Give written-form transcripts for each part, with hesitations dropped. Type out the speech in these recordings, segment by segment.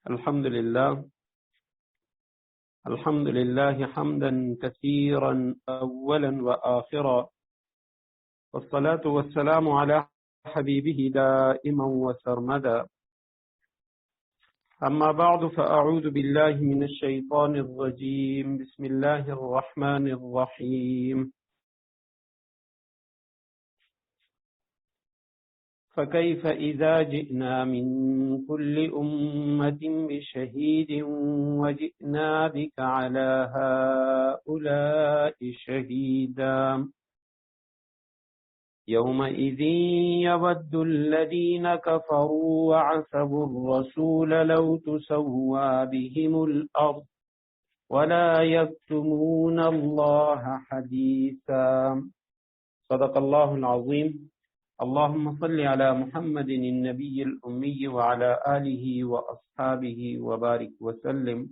الحمد لله حمدا كثيرا أولا وآخرا، والصلاة والسلام على حبيبه دائما وسرمدا. أما بعد فأعوذ بالله من الشيطان الرجيم. بسم الله الرحمن الرحيم. فكيف إذا جئنا من كل أمة بشهيد وجئنا بك على هؤلاء شهيدا يومئذ يود الذين كفروا وعصوا الرسول لو تسوى بهم الأرض ولا يكتمون الله حديثا. صدق الله العظيم. اللهم صل على محمد النبي الأمي وعلى آله وأصحابه وبارك وسلم.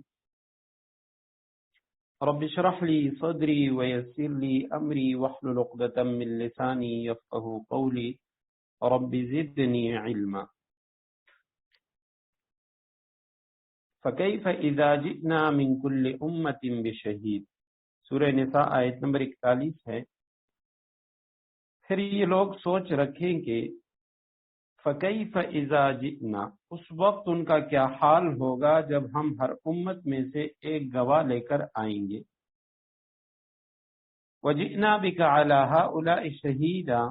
رب اشرح لي صدري ويسر لي أمري واحلل عقدة من لساني يفقهوا قولي. رب زدني علما. فكيف إذا جئنا من كل أمة بشهيد. سورہ نساء آیت نمبر 41 ہے. پھر یہ لوگ سوچ رکھیں کہ فَكَيْفَ إِذَا جِئْنَا، اس وقت ان کا کیا حال ہوگا جب ہم ہر امت میں سے ایک گواہ لے کر آئیں گے. وَجِئْنَا بِكَ عَلَى هَؤُلَاءِ شَهِيدًا،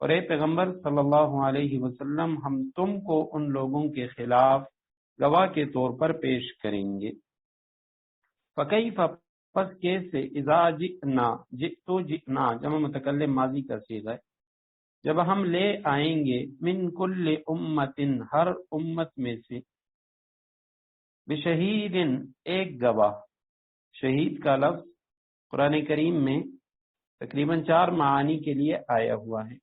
اور اے پیغمبر صلی اللہ علیہ وسلم ہم تم کو ان لوگوں کے خلاف گواہ کے طور پر پیش کریں گے. فَكَيْفَ، پس کیسے، اذا جئنا، جئتو جئنا جمع متکلم ماضی کا صیغہ ہے، جب ہم لے آئیں گے من کل امت، ہر امت میں سے، بشہید، ایک گواہ. شہید کا لفظ قرآن کریم میں تقریباً 4 معانی کے لیے آیا ہوا ہے.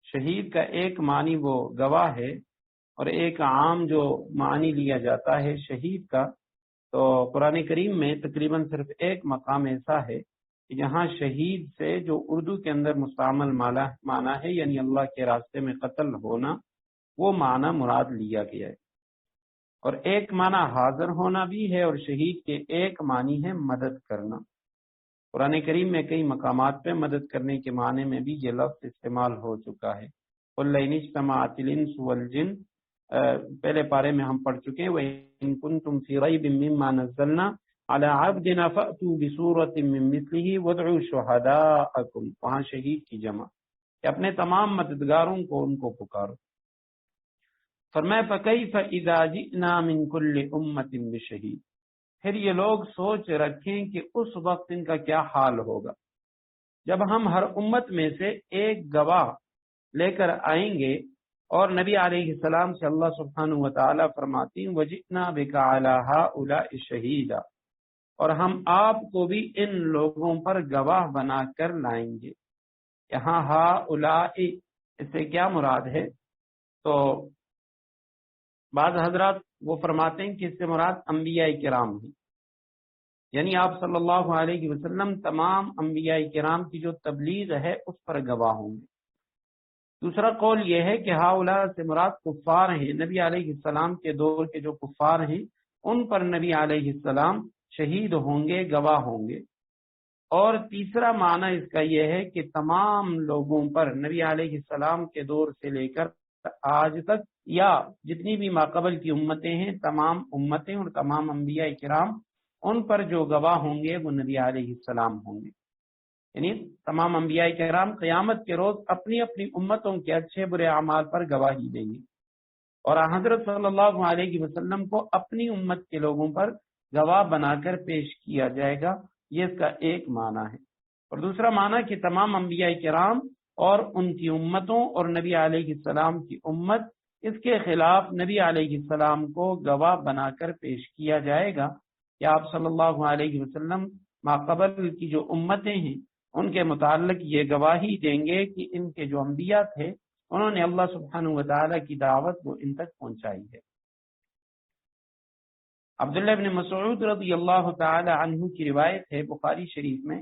شہید کا ایک معنی وہ گواہ ہے، اور ایک عام جو معنی لیا جاتا ہے شہید کا، تو قرآن کریم میں تقریباً صرف ایک مقام ایسا ہے کہ جہاں شہید سے جو اردو کے اندر مستعمل معنی ہے، یعنی اللہ کے راستے میں قتل ہونا، وہ معنی مراد لیا گیا ہے. اور ایک معنی حاضر ہونا بھی ہے، اور شہید کے ایک معنی ہے مدد کرنا. قرآن کریم میں کئی مقامات پہ مدد کرنے کے معنی میں بھی یہ لفظ استعمال ہو چکا ہے. قُلْ لَئِنِ اجْتَمَعَتِ الْإِنسُ وَالْجِنُّ، پہلے پارے میں ہم پڑھ چکے ہیں. وَإِن كُنتُمْ فِي رَيْبٍ مِّمَّا نَزَّلْنَا عَلَىٰ عَبْدِنَا فَأْتُوا بِسُورَةٍ مِّن مِّثْلِهِ وَادْعُوا شُهَدَاءَكُمْ، وہاں شہید کی جمع کہ اپنے تمام مددگاروں کو ان کو پکارو. فرمایا فَكَيْفَ إِذَا جِئْنَا مِن كُلِّ أُمَّةٍ بِشَهِيدٍ، پھر یہ لوگ سوچ رکھیں کہ اس وقت ان کا کیا حال ہوگا جب ہم ہر امت میں سے ایک گواہ لے کر آئیں گے. اور نبی علیہ السلام سے اللہ سبحانہ وتعالی فرماتی ہیں وَجِئْنَا بِكَ عَلَىٰ هَؤُلَاءِ شَهِيدًا، اور ہم آپ کو بھی ان لوگوں پر گواہ بنا کر لائیں گے. یہاں ہؤلاء اس سے کیا مراد ہے؟ تو بعض حضرات وہ فرماتے ہیں کہ اس سے مراد انبیاء کرام ہیں، یعنی آپ صلی اللہ علیہ وسلم تمام انبیاء کرام کی جو تبلیغ ہے اس پر گواہ ہوں گے. دوسرا قول یہ ہے کہ ہؤلاء سے مراد کفار ہیں، نبی علیہ السلام کے دور کے جو کفار ہیں ان پر نبی علیہ السلام شہید ہوں گے، گواہ ہوں گے. اور تیسرا معنی اس کا یہ ہے کہ تمام لوگوں پر، نبی علیہ السلام کے دور سے لے کر آج تک، یا جتنی بھی ماقبل کی امتیں ہیں، تمام امتیں اور تمام انبیاء کرام، ان پر جو گواہ ہوں گے وہ نبی علیہ السلام ہوں گے. یعنی تمام انبیاء کرام قیامت کے روز اپنی اپنی امتوں کے اچھے برے اعمال پر گواہی دیں گے، اور حضرت صلی اللہ علیہ وسلم کو اپنی امت کے لوگوں پر گواہ بنا کر پیش کیا جائے گا. یہ اس کا ایک معنی ہے. اور دوسرا معنی کہ تمام انبیاء کرام اور ان کی امتوں اور نبی علیہ السلام کی امت، اس کے خلاف نبی علیہ السلام کو گواہ بنا کر پیش کیا جائے گا کہ آپ صلی اللہ علیہ وسلم ماقبل کی جو امتیں ہیں ان کے متعلق یہ گواہی دیں گے کہ ان کے جو انبیاء تھے انہوں نے اللہ سبحانہ وتعالی کی دعوت وہ ان تک پہنچائی ہے. عبداللہ ابن مسعود رضی اللہ تعالی عنہ کی روایت ہے بخاری شریف میں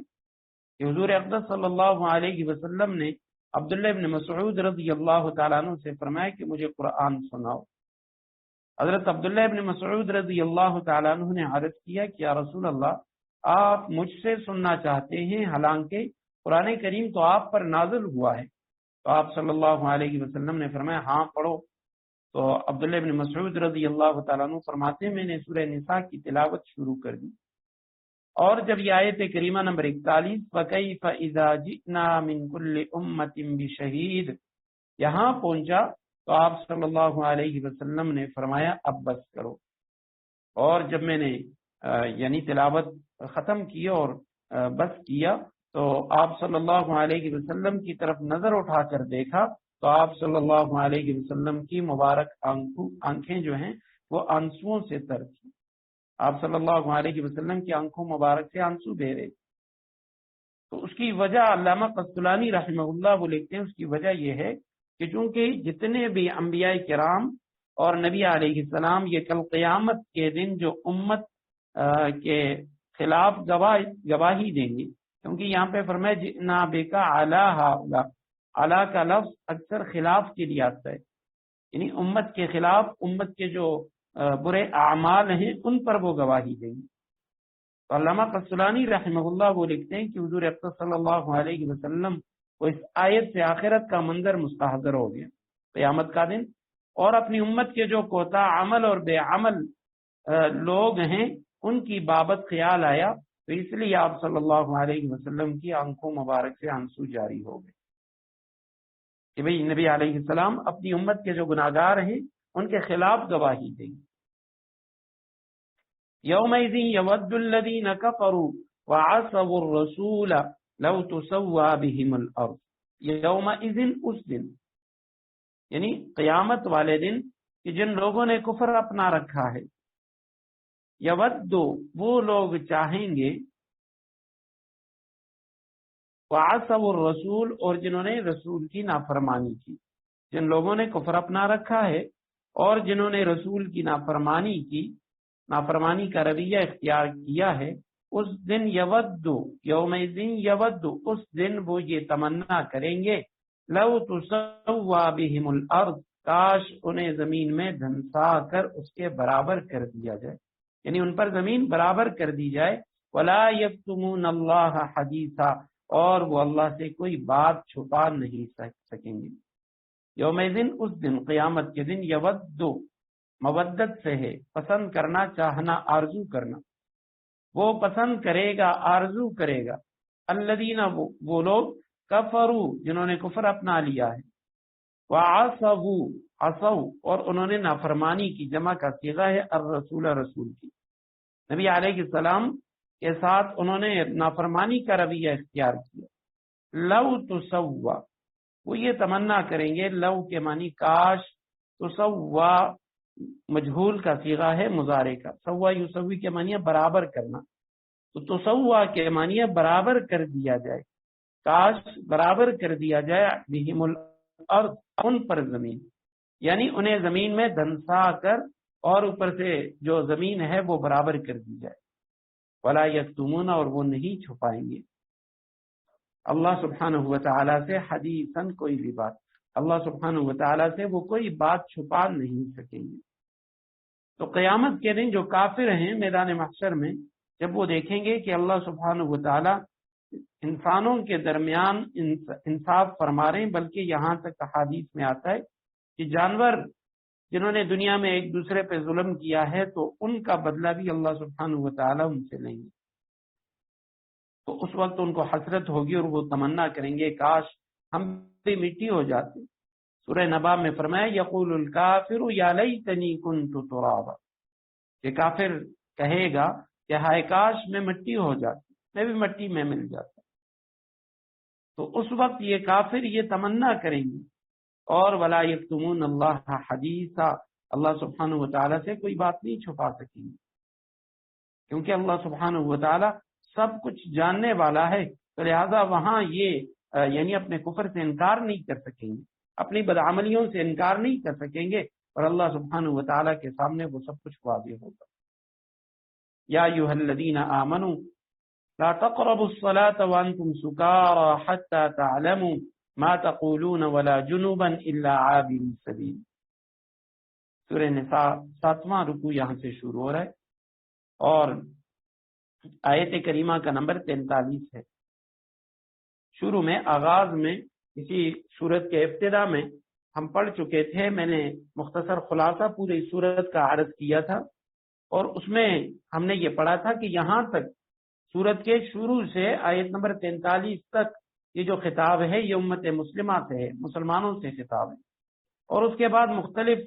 کہ حضور اقدس صلی اللہ علیہ وسلم نے عبداللہ ابن مسعود رضی اللہ تعالیٰ عنہ سے فرمایا کہ مجھے قرآن سناؤ. حضرت عبداللہ ابن مسعود رضی اللہ تعالیٰ عنہ نے عرض کیا کہ یا رسول اللہ، آپ مجھ سے سننا چاہتے ہیں، حالانکہ قرآن کریم تو آپ پر نازل ہوا ہے؟ تو آپ صلی اللہ علیہ وسلم نے فرمایا ہاں پڑھو۔ تو عبداللہ ابن مسعود رضی اللہ تعالیٰ عنہ فرماتے ہیں میں نے سورہ نساء کی تلاوت شروع کر دی، اور جب یہ آیت کریمہ نمبر 41 فَكَيْفَ إِذَا جِئْنَا مِن كُلِّ أُمَّةٍ بِشَهِيدٍ یہاں پہنچا تو آپ صلی اللہ علیہ وسلم نے فرمایا اب بس کرو۔ اور جب میں نے یعنی تلاوت ختم کی اور بس کیا تو آپ صلی اللہ علیہ وسلم کی طرف نظر اٹھا کر دیکھا تو آپ صلی اللہ علیہ وسلم کی مبارک آنکھیں جو ہیں وہ آنسوؤں سے تر تھی۔ آپ صلی اللہ علیہ وسلم کی آنکھوں مبارک سے آنسو بہ رہے۔ تو اس کی وجہ علامہ قسطلانی رحمہ اللہ وہ لکھتے ہیں، اس کی وجہ یہ ہے کہ چونکہ جتنے بھی انبیاء کرام اور نبی علیہ السلام یہ کل قیامت کے دن جو امت کے خلاف گواہی دیں گے، کیونکہ یہاں پہ فرمایا جئنا بکا علی ہؤلاء، علی کا لفظ اکثر خلاف کے لیے آتا ہے، یعنی امت کے خلاف، امت کے جو برے اعمال ہیں ان پر وہ گواہی دیں گے۔ تو علامہ قسطلانی رحمہ اللہ وہ لکھتے ہیں کہ حضور اکرم صلی اللہ علیہ وسلم کو اس آیت سے آخرت کا منظر مستحضر ہو گیا، قیامت کا دن، اور اپنی امت کے جو کوتاہ عمل اور بے عمل لوگ ہیں ان کی بابت خیال آیا، تو اس لیے آپ صلی اللہ علیہ وسلم کی آنکھوں مبارک سے آنسو جاری ہو گئے کہ بھئی نبی علیہ السلام اپنی امت کے جو گناہگار ہیں ان کے خلاف گواہی دیں گے۔ یومئذ یود الذین کفروا وعصوا الرسول لو تسوی بهم الارض، یومئذ اس دن یعنی قیامت والے دن کہ جن لوگوں نے کفر اپنا رکھا ہے، یود وہ لوگ چاہیں گے، وعصوا الرسول اور جنہوں نے رسول کی نافرمانی کی، جن لوگوں نے کفر اپنا رکھا ہے اور جنہوں نے رسول کی نافرمانی کی، نافرمانی کا رویہ اختیار کیا ہے، اس دن یود، یومئذ یود اس دن وہ یہ تمنا کریں گے، لو تسوی بہم الارض کاش انہیں زمین میں دھنسا کر اس کے برابر کر دیا جائے، یعنی ان پر زمین برابر کر دی جائے، ولا یکتمون اللہ حدیثا اور وہ اللہ سے کوئی بات چھپا نہیں سکیں گے۔ یومئذ اس دن، قیامت کے دن، یود مودت سے ہے، پسند کرنا، چاہنا، آرزو کرنا، وہ پسند کرے گا، آرزو کرے گا، الذین وہ لوگ، کفروا جنہوں نے کفر اپنا لیا ہے، وعصوا عصوا اور انہوں نے نافرمانی کی، جمع کا صیغہ ہے الرسول، رسول کی، نبی علیہ السلام کے ساتھ انہوں نے نافرمانی کا رویہ اختیار کیا، لو تسوی وہ یہ تمنا کریں گے، لو کے معنی کاش، تسوی مجہول کا صیغہ ہے مضارع کا، سوا یسوی کے معنی ہے برابر کرنا، تو تسوی کے معنی ہے برابر کر دیا جائے، کاش برابر کر دیا جائے، بہم الارض ان پر زمین، یعنی انہیں زمین میں دھنسا کر اور اوپر سے جو زمین ہے وہ برابر کر دی جائے، ولا یکتمون اور وہ نہیں چھپائیں گے اللہ سبحانہ وتعالی سے حدیثاً کوئی بھی بات، اللہ سبحانہ وتعالی سے وہ کوئی بات چھپا نہیں سکیں گے۔ تو قیامت کے دن جو کافر ہیں میدان محشر میں، جب وہ دیکھیں گے کہ اللہ سبحانہ وتعالی انسانوں کے درمیان انصاف فرما رہے ہیں، بلکہ یہاں تک احادیث میں آتا ہے کہ جانور جنہوں نے دنیا میں ایک دوسرے پہ ظلم کیا ہے تو ان کا بدلہ بھی اللہ سبحانہ وتعالی ان سے لیں گے، تو اس وقت ان کو حسرت ہوگی اور وہ تمنا کریں گے کاش ہم بھی مٹی ہو جاتے۔ سورہ نبا میں فرمایا یقول الکافر یا لیتنی کنت ترابا، کہ کافر کہے گا کہ ہائے کاش میں مٹی ہو جاتی، میں بھی مٹی میں مل جاتا، تو اس وقت یہ کافر یہ تمنا کریں گے، اور ولا یکتمون اللہ حدیثا اللہ سبحانہ وتعالی سے کوئی بات نہیں چھپا سکیں گے، کیونکہ اللہ سبحانہ وتعالی سب کچھ جاننے والا ہے، تو لہذا وہاں یہ یعنی اپنے کفر سے انکار نہیں کر سکیں گے، اپنی بدعملیوں سے انکار نہیں کر سکیں گے، اور اللہ سبحانہ وتعالی کے سامنے وہ سب کچھ واضح ہوگا۔ یا ایھا الذین آمنوا لا تقربوا الصلاة وانتم سکارى حتى تعلموا ما تقولون ولا جنبا الا عابري السبيل، سورہ نساء 7واں رکوع یہاں سے شروع ہو رہا ہے اور آیت کریمہ کا نمبر 43 ہے۔ شروع میں آغاز میں اسی سورت کے ابتدا میں ہم پڑھ چکے تھے، میں نے مختصر خلاصہ پوری سورت کا عرض کیا تھا اور اس میں ہم نے یہ پڑھا تھا کہ یہاں تک سورت کے شروع سے آیت نمبر 43 تک یہ جو خطاب ہے یہ امت مسلمہ سے ہے، مسلمانوں سے خطاب ہے، اور اس کے بعد مختلف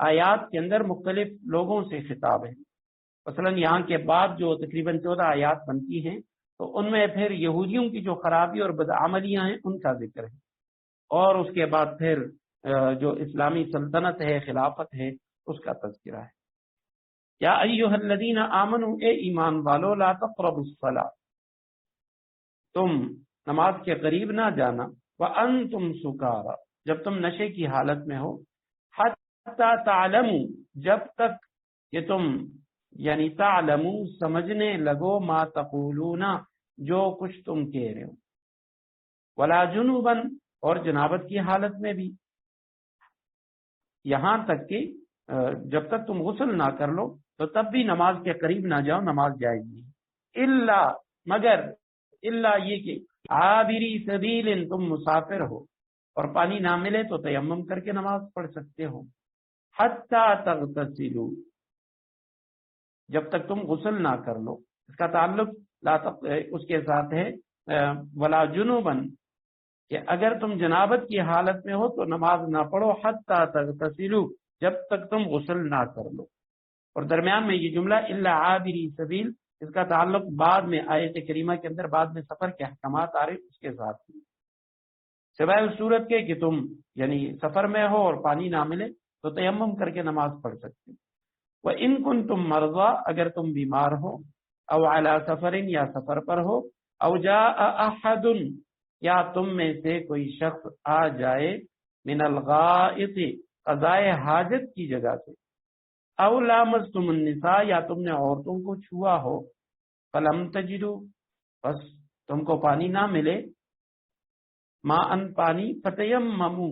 آیات کے اندر مختلف لوگوں سے خطاب ہے۔ مثلا یہاں کے بعد جو تقریباً 14 آیات بنتی ہیں تو ان میں پھر یہودیوں کی جو خرابی اور بدعملیاں ہیں ان کا ذکر ہے، اور اس کے بعد پھر جو اسلامی سلطنت ہے، خلافت ہے، اس کا تذکرہ ہے۔ یا ایھا الذین آمنوا، اے ایمان والو، لا تقربوا الصلاۃ، تم نماز کے قریب نہ جانا، وانتم سکارا، جب تم نشے کی حالت میں ہو، حتی تعلموا، جب تک کہ تم یعنی تعلموا سمجھنے لگو، ما تقولون، جو کچھ تم کہہ رہے ہو، ولا جنوبا، اور جنابت کی حالت میں بھی، یہاں تک کہ جب تک تم غسل نہ کر لو تو تب بھی نماز کے قریب نہ جاؤ، نماز جائز نہیں۔ الا، مگر، الا یہ کہ عابری سبیل، تم مسافر ہو اور پانی نہ ملے تو تیمم کر کے نماز پڑھ سکتے ہو، حتی تغتسلوا، جب تک تم غسل نہ کر لو۔ اس کا تعلق اس کے ساتھ ہے ولا جنوبن، کہ اگر تم جنابت کی حالت میں ہو تو نماز نہ پڑھو، حتی تغتسلوا، جب تک تم غسل نہ کر لو۔ اور درمیان میں یہ جملہ الا عابری سبیل، اس کا تعلق بعد میں آیت کریمہ کے اندر بعد میں سفر کے احکامات آ رہے اس کے ساتھ، سوائے اس صورت کے کہ تم یعنی سفر میں ہو اور پانی نہ ملے تو تیمم کر کے نماز پڑھ سکتے۔ وَإِن كُنتُم مَرْضَىٰ، اگر تم بیمار ہو، او علی سفر، یا سفر پر ہو، او جاء احد، یا تم میں سے کوئی شخص آ جائے، من الغائط، قضائے حاجت کی جگہ سے، او لامستم النساء، یا تم نے عورتوں کو چھوا ہو، فلم تجدوا، بس تم کو پانی نہ ملے، ماء پانی، فتیمموا،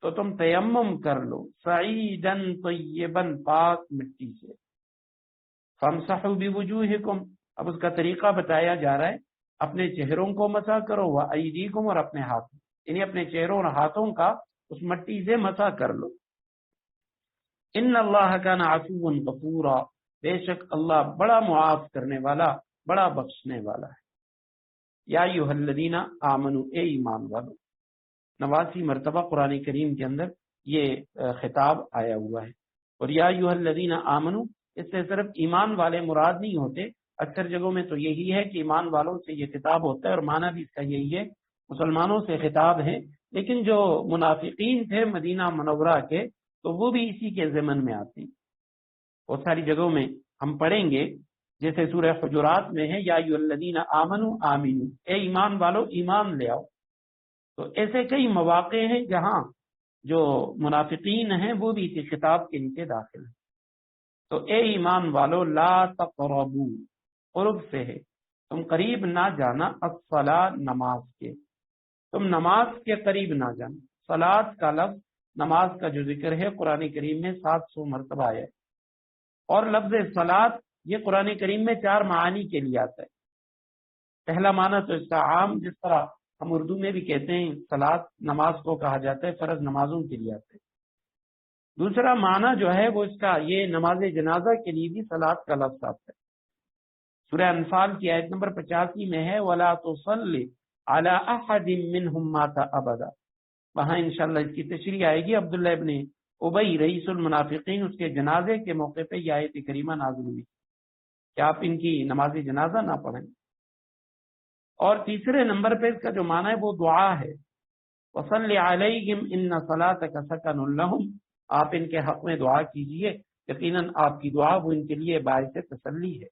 تو تم تیمم کر لو، سعیدن طیبن، پاک مٹی سے، فامسحوا بوجوہکم، اب اس کا طریقہ بتایا جا رہا ہے، اپنے چہروں کو مسح کرو، وایدیکم، اور اپنے ہاتھوں، یعنی اپنے چہروں اور ہاتھوں کا اس مٹی سے مسح کر لو۔ ان اللہ کان عفوا غفورا، بے شک اللہ بڑا معاف کرنے والا، بڑا بخشنے والا ہے۔ یا ایھا الذین آمنوا، اے ایمان والو، 89 مرتبہ قرآن کریم کے اندر یہ خطاب آیا ہوا ہے، اور یا ایھا الذین آمنوا، اس سے صرف ایمان والے مراد نہیں ہوتے، اکثر جگہوں میں تو یہی ہے کہ ایمان والوں سے یہ خطاب ہوتا ہے، اور معنی بھی اس کا یہی ہے، مسلمانوں سے خطاب ہے، لیکن جو منافقین تھے مدینہ منورہ کے تو وہ بھی اسی کے ضمن میں آتے ہیں۔ بہت ساری جگہوں میں ہم پڑھیں گے، جیسے سورہ حجرات میں ہے، یا ایھا الذین آمنوا آمنوا، اے ایمان والو ایمان لے آؤ۔ تو ایسے کئی مواقع ہیں جہاں جو منافقین ہیں وہ بھی اسی خطاب کے نیچے داخل ہیں۔ تو اے ایمان والو، لا تقربوا، قرب سے ہے، تم قریب نہ جانا، الصلاۃ، نماز کے، تم نماز کے قریب نہ جانا۔ صلاۃ کا لفظ نماز کا جو ذکر ہے قرآن کریم میں 700 مرتبہ آیا ہے، اور لفظ صلاۃ یہ قرآن کریم میں 4 معانی کے لیے آتا ہے۔ پہلا معنی تو اس کا عام، جس طرح ہم اردو میں بھی کہتے ہیں صلاۃ، نماز کو کہا جاتا ہے، فرض نمازوں کے لیے آتا ہے۔ دوسرا معنی جو ہے وہ اس کا یہ نماز جنازہ کے لیے بھی صلاۃ کا لفظ آتا ہے۔ سورہ انفال کی آیت نمبر 85 میں ہے، وَلَا تُصَلِّ عَلَىٰ أَحَدٍ مِّنْهُمْ مَاتَ أَبَدًا، وہاں انشاءاللہ اس کی تشریح آئے گی۔ عبداللہ ابن ابی رئیس المنافقین، اس کے جنازے کے موقع پہ یہ آیت کریمہ نازل ہوئی کہ آپ ان کی نماز جنازہ نہ پڑھیں۔ اور تیسرے نمبر پہ اس کا جو معنی ہے وہ دعا ہے، وَصَلِّ عَلَيْهِمْ إِنَّ صَلَاتَكَ سَكَنٌ لَهُمْ، آپ ان کے حق میں دعا کیجئے، یقیناً آپ کی دعا وہ ان کے لیے باعث تسلی ہے۔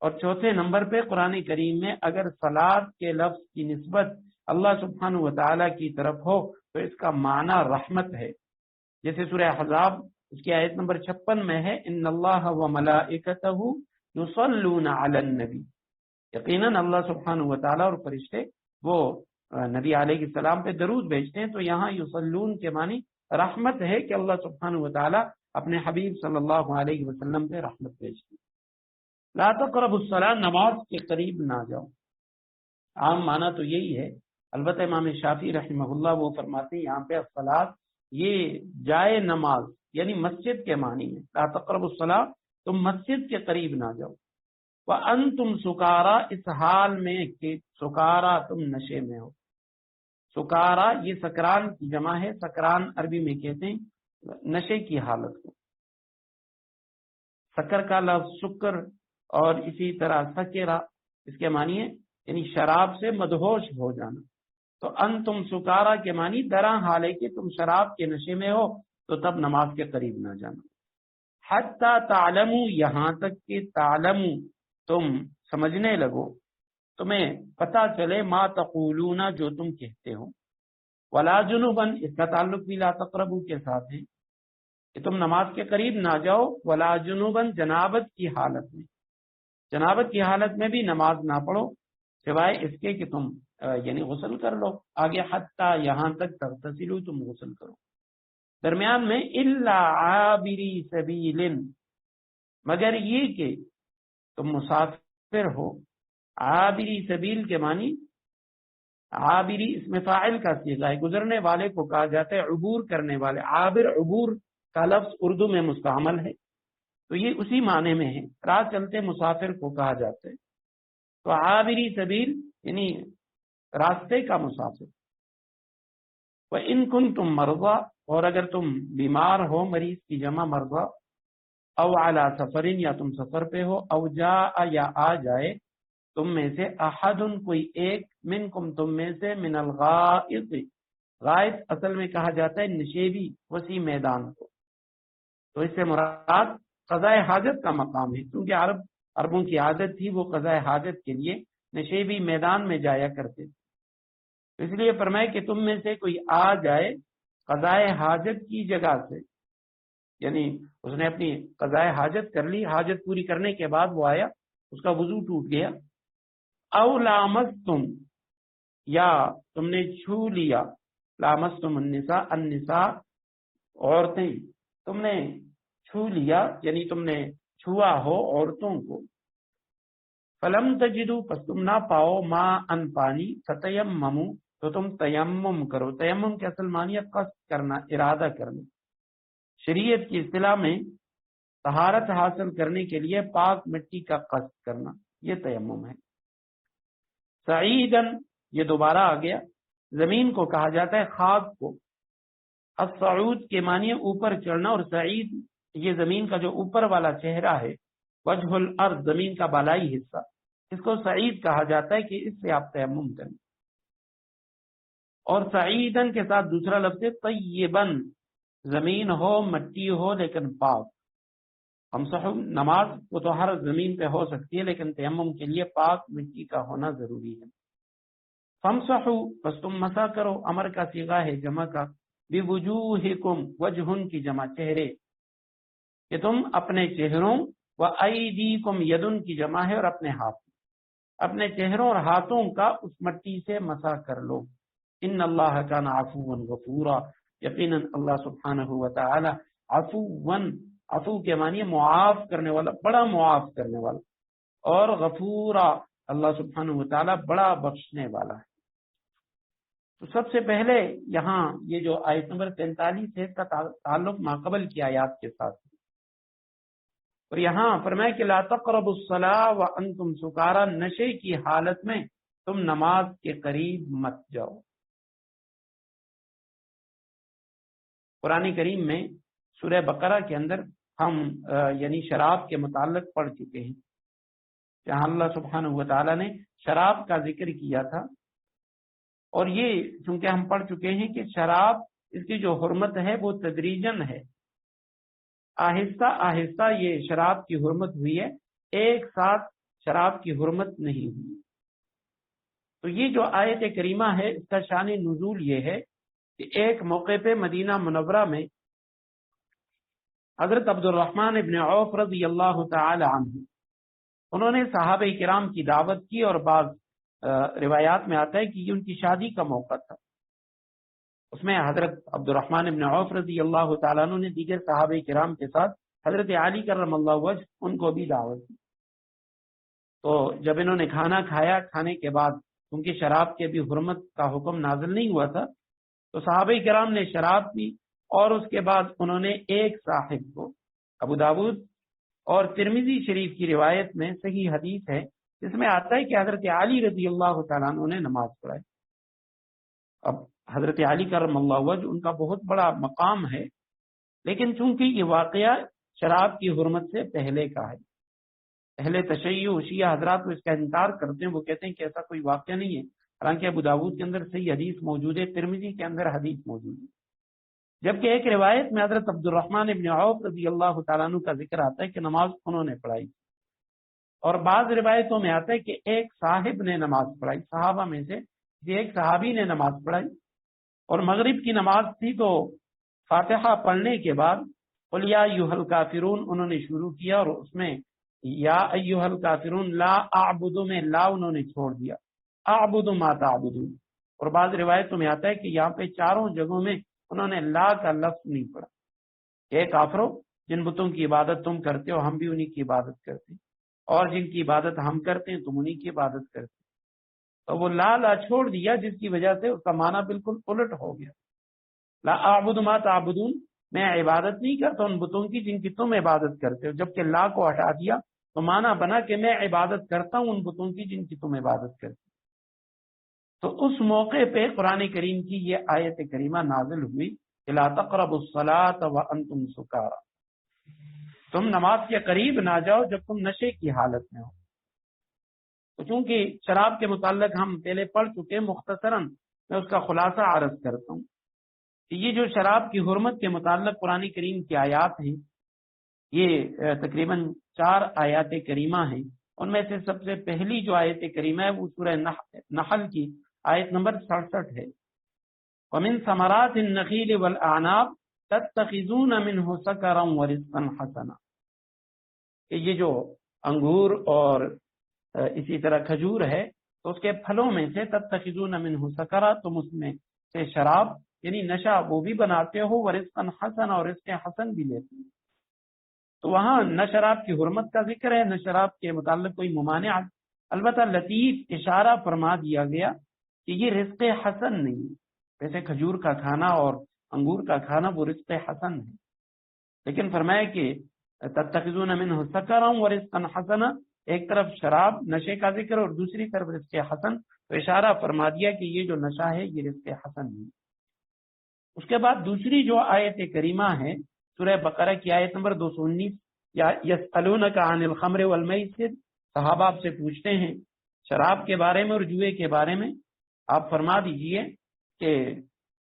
اور چوتھے نمبر پہ قرآن کریم میں اگر صلاۃ کے لفظ کی نسبت اللہ سبحانہ و تعالیٰ کی طرف ہو تو اس کا معنی رحمت ہے، جیسے سورہ احزاب اس کی آیت نمبر 56 میں ہے، ان اللہ وملائکتہ یصلون علی النبی، یقیناً اللہ سبحانہ و تعالیٰ اور فرشتے وہ نبی علیہ السلام پہ درود بھیجتے ہیں۔ تو یہاں یصلون کے معنی رحمت ہے کہ اللہ سبحانہ و تعالیٰ اپنے حبیب صلی اللہ علیہ وسلم پہ رحمت بھیجتی. لا تقربوا الصلاۃ، نماز کے قریب نہ جاؤ. عام معنی تو یہی ہے، البتہ امام شافعی رحمہ اللہ وہ فرماتے ہیں یہاں پہ الصلاۃ یہ جائے نماز یعنی مسجد کے معنی میں. لا تقربوا الصلاۃ، تم مسجد کے قریب نہ جاؤ. وانتم سکارا، اس حال میں کہ سکارا تم نشے میں ہو. سکارا یہ سکران کی جمع ہے، سکران عربی میں کہتے ہیں نشے کی حالت کو. سکر کا لفظ سکر اور اسی طرح سکرا اس کے معنی ہے یعنی شراب سے مدہوش ہو جانا. تو انتم سکارا کے معنی درا حال ہے کہ تم شراب کے نشے میں ہو تو تب نماز کے قریب نہ جانا. حتی تعلموا، یہاں تک کہ تعلموا تم سمجھنے لگو، تمہیں پتہ چلے، ما تقولون جو تم کہتے ہو. ولا جنوبا، اس کا تعلق بھی لا تقربوا کے ساتھ ہے کہ تم نماز کے قریب نہ جاؤ. ولا جنوبا، جنابت کی حالت میں، جنابت کی حالت میں بھی نماز نہ پڑھو سوائے اس کے کہ تم یعنی غسل کر لو. آگے حتی یہاں تک تغتسلوا، تم غسل کرو. درمیان میں الا عابری سبیل، مگر یہ کہ تم مسافر ہو. عابری سبیل کے معنی عابری اس میں فاعل کا صیغہ ہے، گزرنے والے کو کہا جاتا ہے، عبور کرنے والے. عابر عبور کا لفظ اردو میں مستعمل ہے تو یہ اسی معنی میں ہے، راہ چلتے مسافر کو کہا جاتا ہے. تو عابری سبیل یعنی راستے کا مسافر. وَإِن كُنتُم مَرْضَىٰ، اور اگر تم بیمار ہو، مریض کی جمع مرضى. او علی سفر، یا تم سفر پہ ہو. او جاء، یا آ جائے تم میں سے، احد کوئی ایک، منکم تم میں سے، من الغائط، غائط اصل میں کہا جاتا ہے نشیبی وسیع میدان کو. تو اس سے مراد قضاء حاجت کا مقام ہے، کیونکہ عربوں کی عادت تھی وہ قضاء حاجت کے لیے نشیبی میدان میں جایا کرتے. اس لیے فرمائے کہ تم میں سے کوئی آ جائے قضاء حاجت کی جگہ سے، یعنی اس نے اپنی قضاء حاجت کر لی، حاجت پوری کرنے کے بعد وہ آیا، اس کا وضو ٹوٹ گیا. او لامستم، یا تم نے چھو لیا، لامستم النساء، النساء عورتیں، تم نے چھو لیا یعنی تم نے چھوا ہو عورتوں کو. فلم تجدو، پس تم نہ پاؤ، ما ان پانی، فتیمموا، تو تم تیمم کرو. تیمم کے اصل معنی ہے قصد کرنا، ارادہ کرنا. شریعت کی اصطلاح میں طہارت حاصل کرنے کے لیے پاک مٹی کا قصد کرنا، یہ تیمم ہے. سعیدن، یہ دوبارہ آ گیا، زمین کو کہا جاتا ہے خاک کو. الصعود کے معنی اوپر چڑھنا، اور سعید یہ زمین کا جو اوپر والا چہرہ ہے، وجہ الارض زمین کا بالائی حصہ، اس کو سعید کہا جاتا ہے کہ اس سے آپ تیمم کریں. اور سعیدن کے ساتھ دوسرا لفظ ہے طیبن، زمین ہو مٹی ہو لیکن پاک. ہم صحب نماز وہ تو ہر زمین پہ ہو سکتی ہے لیکن تیمم کے لیے پاک مٹی کا ہونا ضروری ہے. فامسحوا، بس تم مسح کرو، امر کا صیغہ ہے جمع کا. بوجوہکم، وجہن کی جمع چہرے، کہ تم اپنے چہروں، و ایدیکم یدن کی جمع ہے اور اپنے ہاتھ، اپنے چہروں اور ہاتھوں کا اس مٹی سے مسح کر لو. ان اللہ کان عفوا غفورا، یقیناً اللہ سبحانہ و تعالی عفوا، عفو کے معنی معاف کرنے والا، بڑا معاف کرنے والا، اور غفورا، اللہ سبحانہ و تعالی بڑا بخشنے والا ہے. تو سب سے پہلے یہاں یہ جو آیت نمبر 43 ہے اس کا تعلق ماقبل کی آیات کے ساتھ ہے. اور یہاں فرمائے کہ لا تقربوا الصلاۃ وانتم سکارا، نشے کی حالت میں تم نماز کے قریب مت جاؤ. قرآن کریم میں سورہ بقرہ کے اندر ہم یعنی شراب کے متعلق پڑھ چکے ہیں، جہاں اللہ سبحانہ و تعالیٰ نے شراب کا ذکر کیا تھا. اور یہ چونکہ ہم پڑھ چکے ہیں کہ شراب، اس کی جو حرمت ہے وہ تدریجن ہے، آہستہ آہستہ یہ شراب کی حرمت ہوئی ہے، ایک ساتھ شراب کی حرمت نہیں ہوئی. تو یہ جو آیت کریمہ ہے اس کا شان نزول یہ ہے کہ ایک موقع پہ مدینہ منورہ میں حضرت عبد الرحمن ابن عوف رضی اللہ تعالی عنہ، انہوں نے صحابہ کرام کی دعوت کی، اور بعض روایات میں آتا ہے کہ یہ ان کی شادی کا موقع تھا. اس میں حضرت عبد الرحمن ابن عوف رضی اللہ تعالیٰ عنہ نے دیگر صحابہ کرام کے ساتھ حضرت علی کرم اللہ وجہ ان کو بھی دعوت دی. تو جب انہوں نے کھانا کھایا، کھانے کے بعد کیونکہ شراب کے بھی حرمت کا حکم نازل نہیں ہوا تھا، تو صحابہ کرام نے شراب پی، اور اس کے بعد انہوں نے ایک صاحب کو، ابو داود اور ترمذی شریف کی روایت میں صحیح حدیث ہے جس میں آتا ہے کہ حضرت علی رضی اللہ تعالیٰ عنہ نے نماز پڑھائی. اب حضرت علی کرم اللہ وجہ ان کا بہت بڑا مقام ہے، لیکن چونکہ یہ واقعہ شراب کی حرمت سے پہلے کا ہے، اہل تشیع شیعہ حضرات اس کا انکار کرتے ہیں، وہ کہتے ہیں کہ ایسا کوئی واقعہ نہیں ہے، حالانکہ ابو داود کے اندر صحیح حدیث موجود ہے، ترمذی کے اندر حدیث موجود ہے. جبکہ ایک روایت میں حضرت عبد الرحمن ابن عوف رضی اللہ تعالیٰ عنہ کا ذکر آتا ہے کہ نماز انہوں نے پڑھائی، اور بعض روایتوں میں آتا ہے کہ ایک صاحب نے نماز پڑھائی، صحابہ میں سے ایک صحابی نے نماز پڑھائی، اور مغرب کی نماز تھی تو فاتحہ پڑھنے کے بعد قل یا ایھا الکافرون انہوں نے شروع کیا، اور اس میں یا ایھا الکافرون لا اعبد میں لا انہوں نے چھوڑ دیا، اعبد ما تعبدون. اور بعض روایتوں میں آتا ہے کہ یہاں پہ چاروں جگہوں میں انہوں نے لا کا لفظ نہیں پڑھا. اے کافرو، جن بتوں کی عبادت تم کرتے ہو ہم بھی انہی کی عبادت کرتے ہیں، اور جن کی عبادت ہم کرتے ہیں تم انہی کی عبادت کرتے ہیں. تو وہ لا چھوڑ دیا، جس کی وجہ سے اس کا معنی بالکل الٹ ہو گیا. لا اعبد ما تعبدون، میں عبادت نہیں کرتا ان بتوں کی جن کی تم عبادت کرتے ہو، جبکہ لا کو ہٹا دیا تو معنی بنا کہ میں عبادت کرتا ہوں ان بتوں کی جن کی تم عبادت کرتے ہو. تو اس موقع پہ قرآن کریم کی یہ آیت کریمہ نازل ہوئی کہ لا تقربوا الصلاۃ وانتم سکارى، تم نماز کے قریب نہ جاؤ جب تم نشے کی حالت میں ہو. تو چونکہ شراب کے متعلق ہم پہلے پڑھ چکے، مختصراً میں اس کا خلاصہ عرض کرتا ہوں کہ یہ جو شراب کی حرمت کے متعلق قرآن کریم کی آیات ہیں، یہ تقریباً 4 آیات کریمہ ہیں. ان میں سے سب سے پہلی جو آیت کریمہ ہے وہ سورہ نحل کی آیت نمبر 67 ہے. وَمِن ثَمَرَاتِ النَّخِيلِ وَالْأَعْنَابِ تَتَّخِذُونَ مِنْهُ سَكَرًا وَرِزْقًا حَسَنًا، کہ یہ جو انگور اور اسی طرح کھجور ہے تو اس کے پھلوں میں سے تَتَّخِذُونَ مِنْهُ سَكَرًا، تم اس میں سے شراب یعنی نشہ وہ بھی بناتے ہو، وَرِزْقًا حَسَنًا اور رزق حسن بھی لیتے ہیں. تو وہاں نہ شراب کی حرمت کا ذکر ہے، نہ شراب کے متعلق کوئی ممانعت، البتہ لطیف اشارہ فرما دیا گیا کہ یہ رزق حسن نہیں ہے. ویسے کھجور کا کھانا اور انگور کا کھانا وہ رزق حسن ہے، لیکن فرمایا کہ تتخذون منہ سکرا ورزقا حسنا، ایک طرف شراب نشے کا ذکر اور دوسری طرف رزق حسن، تو اشارہ فرما دیا کہ یہ جو نشہ ہے یہ رزق حسن نہیں. اس کے بعد دوسری جو آیت کریمہ ہے سورہ بقرہ کی آیت نمبر 219، یا یسألونک عن الخمر والمیسر، صحابہ آپ سے پوچھتے ہیں شراب کے بارے میں اور جوئے کے بارے میں، آپ فرما دیجئے کہ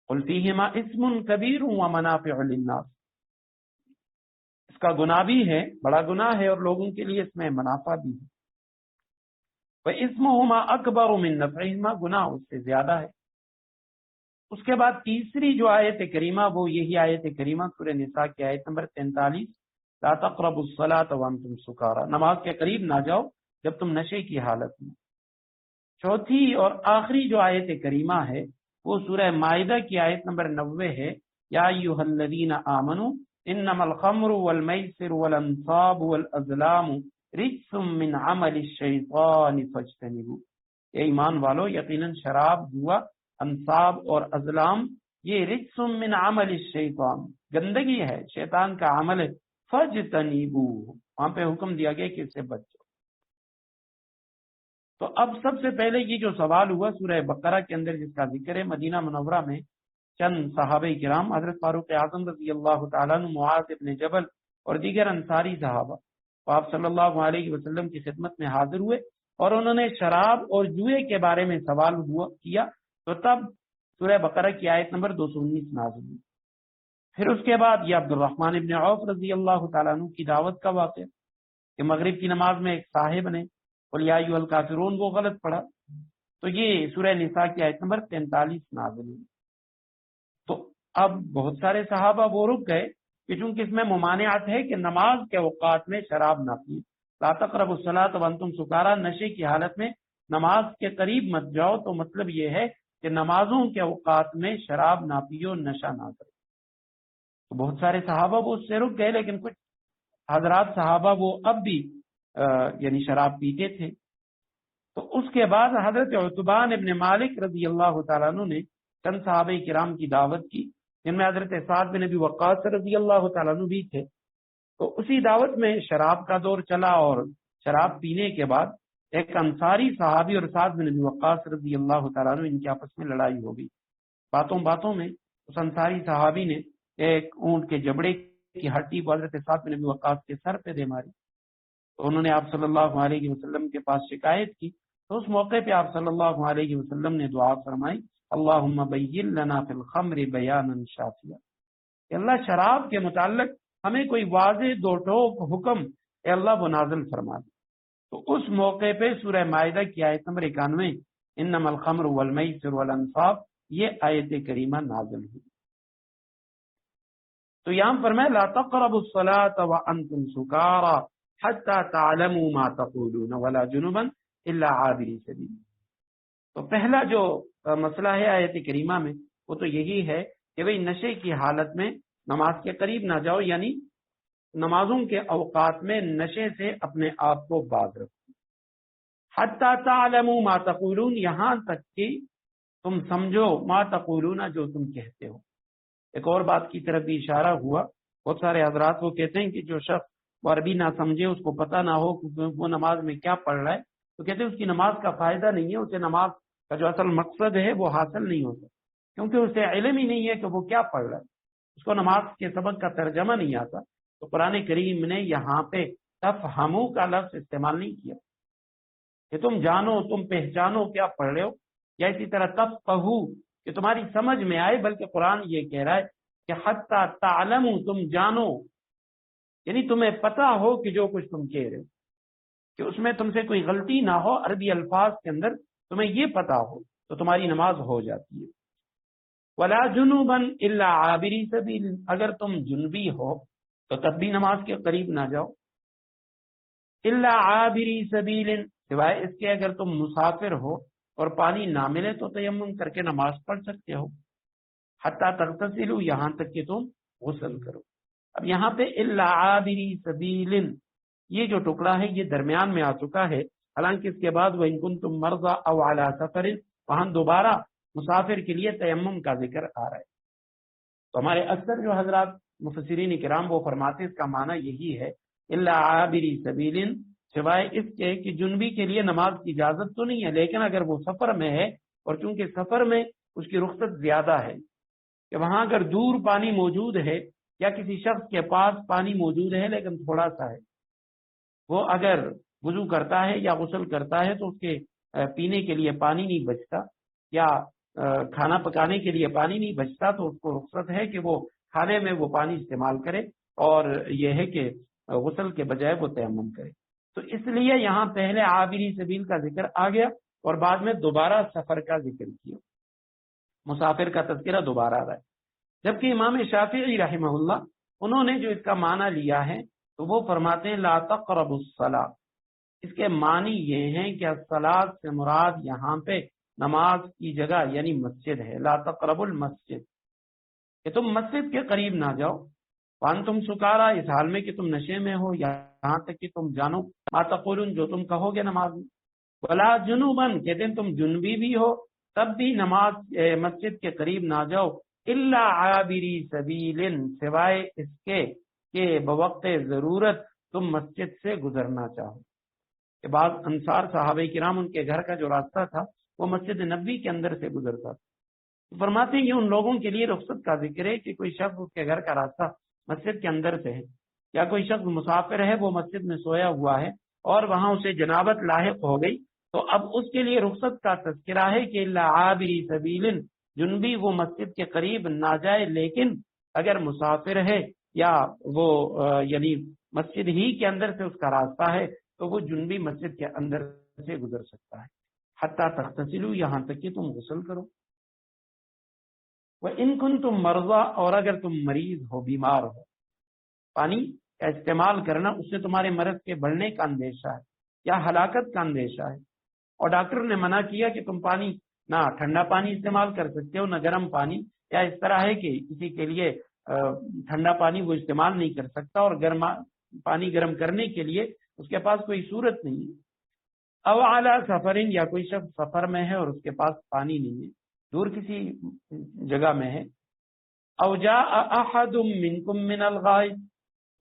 قل فیہما اسم کبیر ومنافع للناس، اس کا گناہ بھی ہے، بڑا گناہ ہے، اور لوگوں کے لیے اس میں منافع بھی ہے. واسمہما اکبر من نفعہما، گناہ اس سے زیادہ ہے. اس کے بعد تیسری جو آیت کریمہ وہ یہی آیت کریمہ سورہ نساء کی آیت نمبر 43، لا تقربوا الصلاۃ وانتم سکارى، نماز کے قریب نہ جاؤ جب تم نشے کی حالت میں. چوتھی اور آخری جو آیت کریمہ ہے وہ سورہ مائدہ کی آیت نمبر 90 ہے، یا ایھا الذین آمنوا انما الخمر والمیسر والانصاب والازلام رجس من عمل الشیطان فاجتنبوہ، اے ایمان والو یقیناً شراب، جوا، انصاب اور ازلام یہ رجس من عمل الشیطان، گندگی ہے، شیطان کا عمل ہے، فاجتنبوہ، وہاں پہ حکم دیا گیا کہ اس سے بچو. تو اب سب سے پہلے یہ جو سوال ہوا سورہ بقرہ کے اندر جس کا ذکر ہے، مدینہ منورہ میں چند صحابہ کرام حضرت فاروق اعظم رضی اللہ تعالیٰ عنہ، معاذ ابن جبل اور دیگر انصاری صحابہ آپ صلی اللہ علیہ وسلم کی خدمت میں حاضر ہوئے اور انہوں نے شراب اور جوئے کے بارے میں سوال کیا، تو تب سورہ بقرہ کی آیت نمبر 219 نازل ہوئی. پھر اس کے بعد یہ عبد الرحمن ابن عوف رضی اللہ تعالیٰ عنہ کی دعوت کا واقعہ کہ مغرب کی نماز میں ایک صاحب نے قل یا ایھا الکافرون وہ غلط پڑھا، تو یہ سورہ نساء کی آیت نمبر 43 نازل ہوئی. تو اب بہت سارے صحابہ وہ رک گئے کہ چونکہ اس میں ممانعت ہے کہ نماز کے اوقات میں شراب نہ پیے، لا تقربوا الصلاۃ وانتم سکارى، نشے کی حالت میں نماز کے قریب مت جاؤ، تو مطلب یہ ہے کہ نمازوں کے اوقات میں شراب نہ پیو، نشہ نہ کرو۔ تو بہت سارے صحابہ وہ اس سے رک گئے، لیکن کچھ حضرات صحابہ وہ اب بھی یعنی شراب پیتے تھے۔ تو اس کے بعد حضرت عتبان ابن مالک رضی اللہ تعالیٰ عنہ نے چند صحابہ کرام کی دعوت کی، جن میں حضرت سعد بن ابی وقاص رضی اللہ تعالیٰ عنہ بھی تھے۔ تو اسی دعوت میں شراب کا دور چلا، اور شراب پینے کے بعد ایک انصاری صحابی اور سعد بن ابی وقاص رضی اللہ تعالیٰ عنہ ان کے آپس میں لڑائی ہو گئی۔ باتوں باتوں میں اس انصاری صحابی نے ایک اونٹ کے جبڑے کی ہڈی کو حضرت سعد بن ابی وقاص کے سر پہ دے ماری۔ تو انہوں نے آپ صلی اللہ علیہ وسلم کے پاس شکایت کی، تو اس موقع پہ آپ صلی اللہ علیہ وسلم نے دعا فرمائی، اللہم بین لنا فی الخمر بیانا شافیا، کہ اللہ شراب کے متعلق ہمیں کوئی واضح دو ٹوک حکم اے اللہ وہ نازل فرما دے۔ تو اس موقع پہ سورہ مائدہ کی آیت نمبر 91 انما الخمر والمیسر والانصاب یہ آیت کریمہ نازل ہوئی۔ تو یہاں فرمایا لا تقربوا الصلاة وانتم سکارى حتى تعلموا ما تقولون ولا جنبا الا عابری سبیل۔ تو پہلا جو مسئلہ ہے آیت کریمہ میں وہ تو یہی ہے کہ بھئی نشے کی حالت میں نماز کے قریب نہ جاؤ، یعنی نمازوں کے اوقات میں نشے سے اپنے آپ کو باز رکھو۔ حتی تعلموا ما تقولون، یہاں تک کہ تم سمجھو ما تقولون، جو تم کہتے ہو۔ ایک اور بات کی طرف بھی اشارہ ہوا، بہت سارے حضرات وہ کہتے ہیں کہ جو شخص وہ عربی نہ سمجھے، اس کو پتہ نہ ہو کہ وہ نماز میں کیا پڑھ رہا ہے، تو کہتے ہیں اس کی نماز کا فائدہ نہیں ہے، اسے نماز کا جو اصل مقصد ہے وہ حاصل نہیں ہوتا، کیونکہ اسے علم ہی نہیں ہے کہ وہ کیا پڑھ رہا ہے، اس کو نماز کے سبق کا ترجمہ نہیں آتا۔ تو قرآن کریم نے یہاں پہ تفہمو کا لفظ استعمال نہیں کیا کہ تم جانو، تم پہچانو کیا پڑھ رہے ہو، یا اسی طرح تفقہو کہ تمہاری سمجھ میں آئے، بلکہ قرآن یہ کہہ رہا ہے کہ حتی تعلمو، تم جانو، یعنی تمہیں پتہ ہو کہ جو کچھ تم کہہ رہے ہو کہ اس میں تم سے کوئی غلطی نہ ہو، عربی الفاظ کے اندر تمہیں یہ پتہ ہو تو تمہاری نماز ہو جاتی ہے۔ ولا جنوبا الا عابری سبیل، اگر تم جنبی ہو تو تب بھی نماز کے قریب نہ جاؤ۔ الا عابری سبیل، سوائے اس کے اگر تم مسافر ہو اور پانی نہ ملے تو تیمم کر کے نماز پڑھ سکتے ہو۔ حتی تغتسلوا، یہاں تک کہ تم غسل کرو۔ اب یہاں پہ الا عابری سبیل یہ جو ٹکڑا ہے یہ درمیان میں آ چکا ہے، حالانکہ اس کے بعد وَإِن كُنتُم مَرْضَىٰ أَوْ عَلَىٰ سَفَرٍ، وہاں دوبارہ مسافر کے لیے تیمم کا ذکر آ رہا ہے۔ تو ہمارے اکثر جو حضرات مفسرین کرام وہ فرماتے ہیں اس کا معنی یہی ہے الا عابری سبیل، سوائے اس کے کہ جنبی کے لیے نماز کی اجازت تو نہیں ہے، لیکن اگر وہ سفر میں ہے، اور چونکہ سفر میں اس کی رخصت زیادہ ہے کہ وہاں اگر دور پانی موجود ہے یا کسی شخص کے پاس پانی موجود ہے لیکن تھوڑا سا ہے، وہ اگر وضو کرتا ہے یا غسل کرتا ہے تو اس کے پینے کے لیے پانی نہیں بچتا یا کھانا پکانے کے لیے پانی نہیں بچتا، تو اس کو رخصت ہے کہ وہ کھانے میں وہ پانی استعمال کرے، اور یہ ہے کہ غسل کے بجائے وہ تیمم کرے۔ تو اس لیے یہاں پہلے عابری سبیل کا ذکر آ گیا اور بعد میں دوبارہ سفر کا ذکر کیا، مسافر کا تذکرہ دوبارہ آ رہا ہے۔ جبکہ امام شافعی رحمہ اللہ انہوں نے جو اس کا معنی لیا ہے تو وہ فرماتے ہیں لا تقربوا الصلاۃ، اس کے معنی یہ ہیں کہ الصلاۃ سے مراد یہاں پہ نماز کی جگہ یعنی مسجد ہے، لا تقربوا المسجد، کہ تم مسجد کے قریب نہ جاؤ، وانتم سکارا، اس حال میں کہ تم نشے میں ہو، یہاں تک کہ تم جانو ما تقولون، جو تم کہو گے نماز میں، ولا جنوبن، کہتے ہیں تم جنبی بھی ہو تب بھی نماز مسجد کے قریب نہ جاؤ، الا عابری سبیل، سوائے اس کے کہ بوقت ضرورت تم مسجد سے گزرنا چاہو۔ کہ بعض انصار صحابہ کرام ان کے گھر کا جو راستہ تھا وہ مسجد نبوی کے اندر سے گزرتا تھا، فرماتے ہیں یہ ان لوگوں کے لیے رخصت کا ذکر ہے کہ کوئی شخص اس کے گھر کا راستہ مسجد کے اندر سے ہے، یا کوئی شخص مسافر ہے وہ مسجد میں سویا ہوا ہے اور وہاں اسے جنابت لاحق ہو گئی، تو اب اس کے لیے رخصت کا تذکرہ ہے کہ الا عابری سبیل، جنبی وہ مسجد کے قریب نہ جائے، لیکن اگر مسافر ہے یا وہ یعنی مسجد ہی کے اندر سے اس کا راستہ ہے تو وہ جنبی مسجد کے اندر سے گزر سکتا ہے۔ حتی تغتسلوا، یہاں تک کہ تم غسل کرو۔ وَإِن كُنتُم مَرْضَىٰ، اور اگر تم مریض ہو، بیمار ہو، پانی کا استعمال کرنا اس سے تمہارے مرض کے بڑھنے کا اندیشہ ہے یا ہلاکت کا اندیشہ ہے، اور ڈاکٹر نے منع کیا کہ تم پانی نہ ٹھنڈا پانی استعمال کر سکتے ہو نہ گرم پانی، یا اس طرح ہے کہ کسی کے لیے ٹھنڈا پانی وہ استعمال نہیں کر سکتا اور پانی گرم کرنے کے لیے اس کے پاس کوئی صورت نہیں ہے۔ او اعلی سفرین، یا کوئی شخص سفر میں ہے اور اس کے پاس پانی نہیں ہے، دور کسی جگہ میں ہے۔ او جاء احد منکم من الغائط،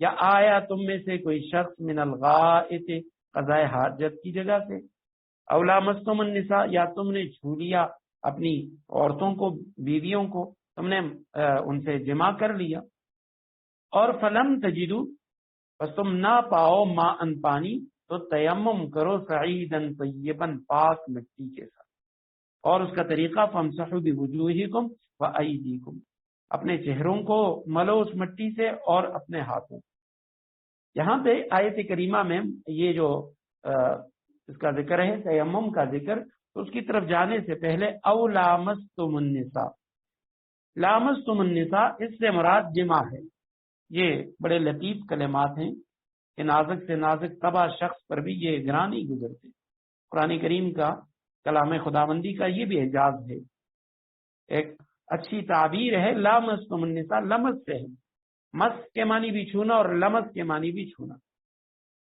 یا آیا تم میں سے کوئی شخص من الغائط قضاء حاجت کی جگہ سے۔ او لامستم النساء، یا تم نے چھو لیا اپنی عورتوں کو، بیویوں کو، تم نے ان سے جمع کر لیا۔ اور فلم تجدو، بس تم نہ پاؤ ماء ان پانی، تو تیمم کرو سعیدن طیبن، پاک مٹی کے ساتھ۔ اور اس کا طریقہ فامسحوا بوجوہکم وایدیکم، اپنے چہروں کو ملو اس مٹی سے اور اپنے ہاتھوں۔ یہاں پہ آیت کریمہ میں یہ جو اس کا ذکر ہے تیمم کا ذکر، تو اس کی طرف جانے سے پہلے او لامستم النساء، لامستم النساء اس سے مراد جمع ہے۔ یہ بڑے لطیف کلمات ہیں کہ نازک سے نازک طبع شخص پر بھی یہ گراں نہیں گزرتے۔ قرآن کریم کا کلام خداوندی کا یہ بھی اعجاز ہے، ایک اچھی تعبیر ہے۔ لامستم النساء لمس سے ہے، مس کے معنی بھی چھونا اور لمس کے معنی بھی چھونا۔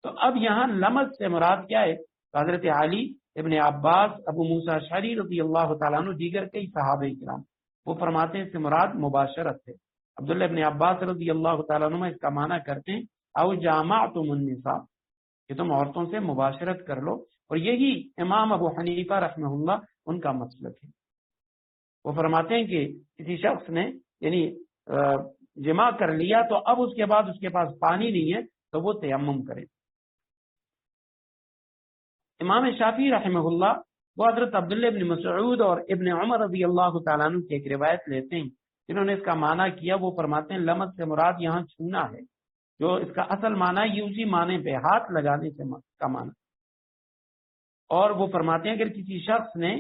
تو اب یہاں لمس سے مراد کیا ہے؟ حضرت علی، ابن عباس، ابو موسیٰ اشعری رضی اللہ تعالیٰ عنہ، دیگر کئی صحابہ کرام، وہ فرماتے ہیں اس سے مراد مباشرت ہے۔ عبداللہ ابن عباس رضی اللہ تعالیٰ عنہ اس کا معنی کرتے ہیں او جامعتم النساء، کہ تم عورتوں سے مباشرت کر لو، اور یہی امام ابو حنیفہ رحمہ اللہ ان کا مسلک ہے۔ وہ فرماتے ہیں کہ کسی شخص نے یعنی جمع کر لیا تو اب اس کے بعد اس کے پاس پانی نہیں ہے تو وہ تیمم کرے۔ امام شافعی رحمہ اللہ وہ حضرت عبداللہ ابن مسعود اور ابن عمر رضی اللہ تعالیٰ عنہ کی ایک روایت لیتے ہیں جنہوں نے اس کا معنی کیا۔ وہ فرماتے ہیں لمس سے مراد یہاں چھونا ہے، جو اس کا اصل معنی یہ اسی معنی پہ ہاتھ لگانے سے کا معنی۔ اور وہ فرماتے ہیں اگر کسی شخص نے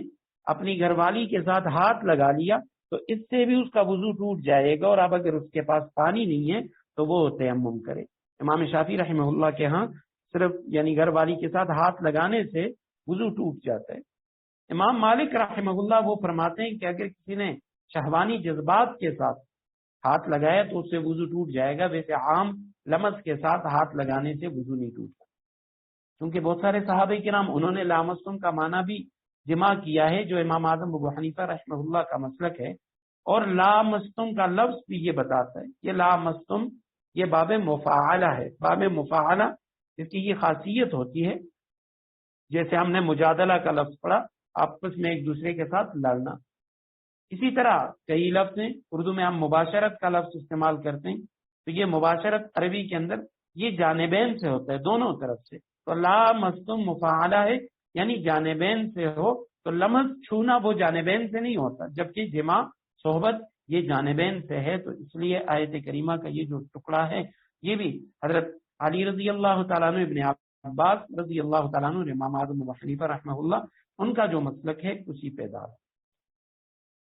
اپنی گھر والی کے ساتھ ہاتھ لگا لیا تو اس سے بھی اس کا وضو ٹوٹ جائے گا، اور اب اگر اس کے پاس پانی نہیں ہے تو وہ تیمم کرے۔ امام شافعی رحمہ اللہ کے ہاں صرف یعنی گھر والی کے ساتھ ہاتھ لگانے سے وضو ٹوٹ جاتا ہے۔ امام مالک رحمہ اللہ وہ فرماتے ہیں کہ اگر کسی نے شہوانی جذبات کے ساتھ ہاتھ لگایا تو اس سے وضو ٹوٹ جائے گا، ویسے عام لمس کے ساتھ ہاتھ لگانے سے وضو نہیں ٹوٹتا، کیونکہ بہت سارے صحابہ کرام انہوں نے لامستم کا معنی بھی جمع کیا ہے، جو امام اعظم ابو حنیفہ رحمہ اللہ کا مسلک ہے۔ اور لامستم کا لفظ بھی یہ بتاتا ہے، یہ لامستم یہ باب مفاعلہ ہے۔ باب مفاعلہ اس کی یہ خاصیت ہوتی ہے، جیسے ہم نے مجادلہ کا لفظ پڑھا، آپس میں ایک دوسرے کے ساتھ لڑنا، اسی طرح کئی لفظ ہیں۔ اردو میں ہم مباشرت کا لفظ استعمال کرتے ہیں، تو یہ مباشرت عربی کے اندر یہ جانبین سے ہوتا ہے، دونوں طرف سے۔ تو لامستم مفاعلہ ہے، یعنی جانبین سے ہو، تو لمس چھونا وہ جانبین سے نہیں ہوتا، جبکہ جمع صحبت یہ جانبین سے ہے۔ تو اس لیے آیت کریمہ کا یہ جو ٹکڑا ہے یہ بھی حضرت علی رضی اللہ تعالیٰ عنہ، ابن عباس رضی اللہ تعالیٰ عنہ، امام اعظم ابو حنیفہ رحمہ اللہ ان کا جو مسلک ہے اسی پہ دار۔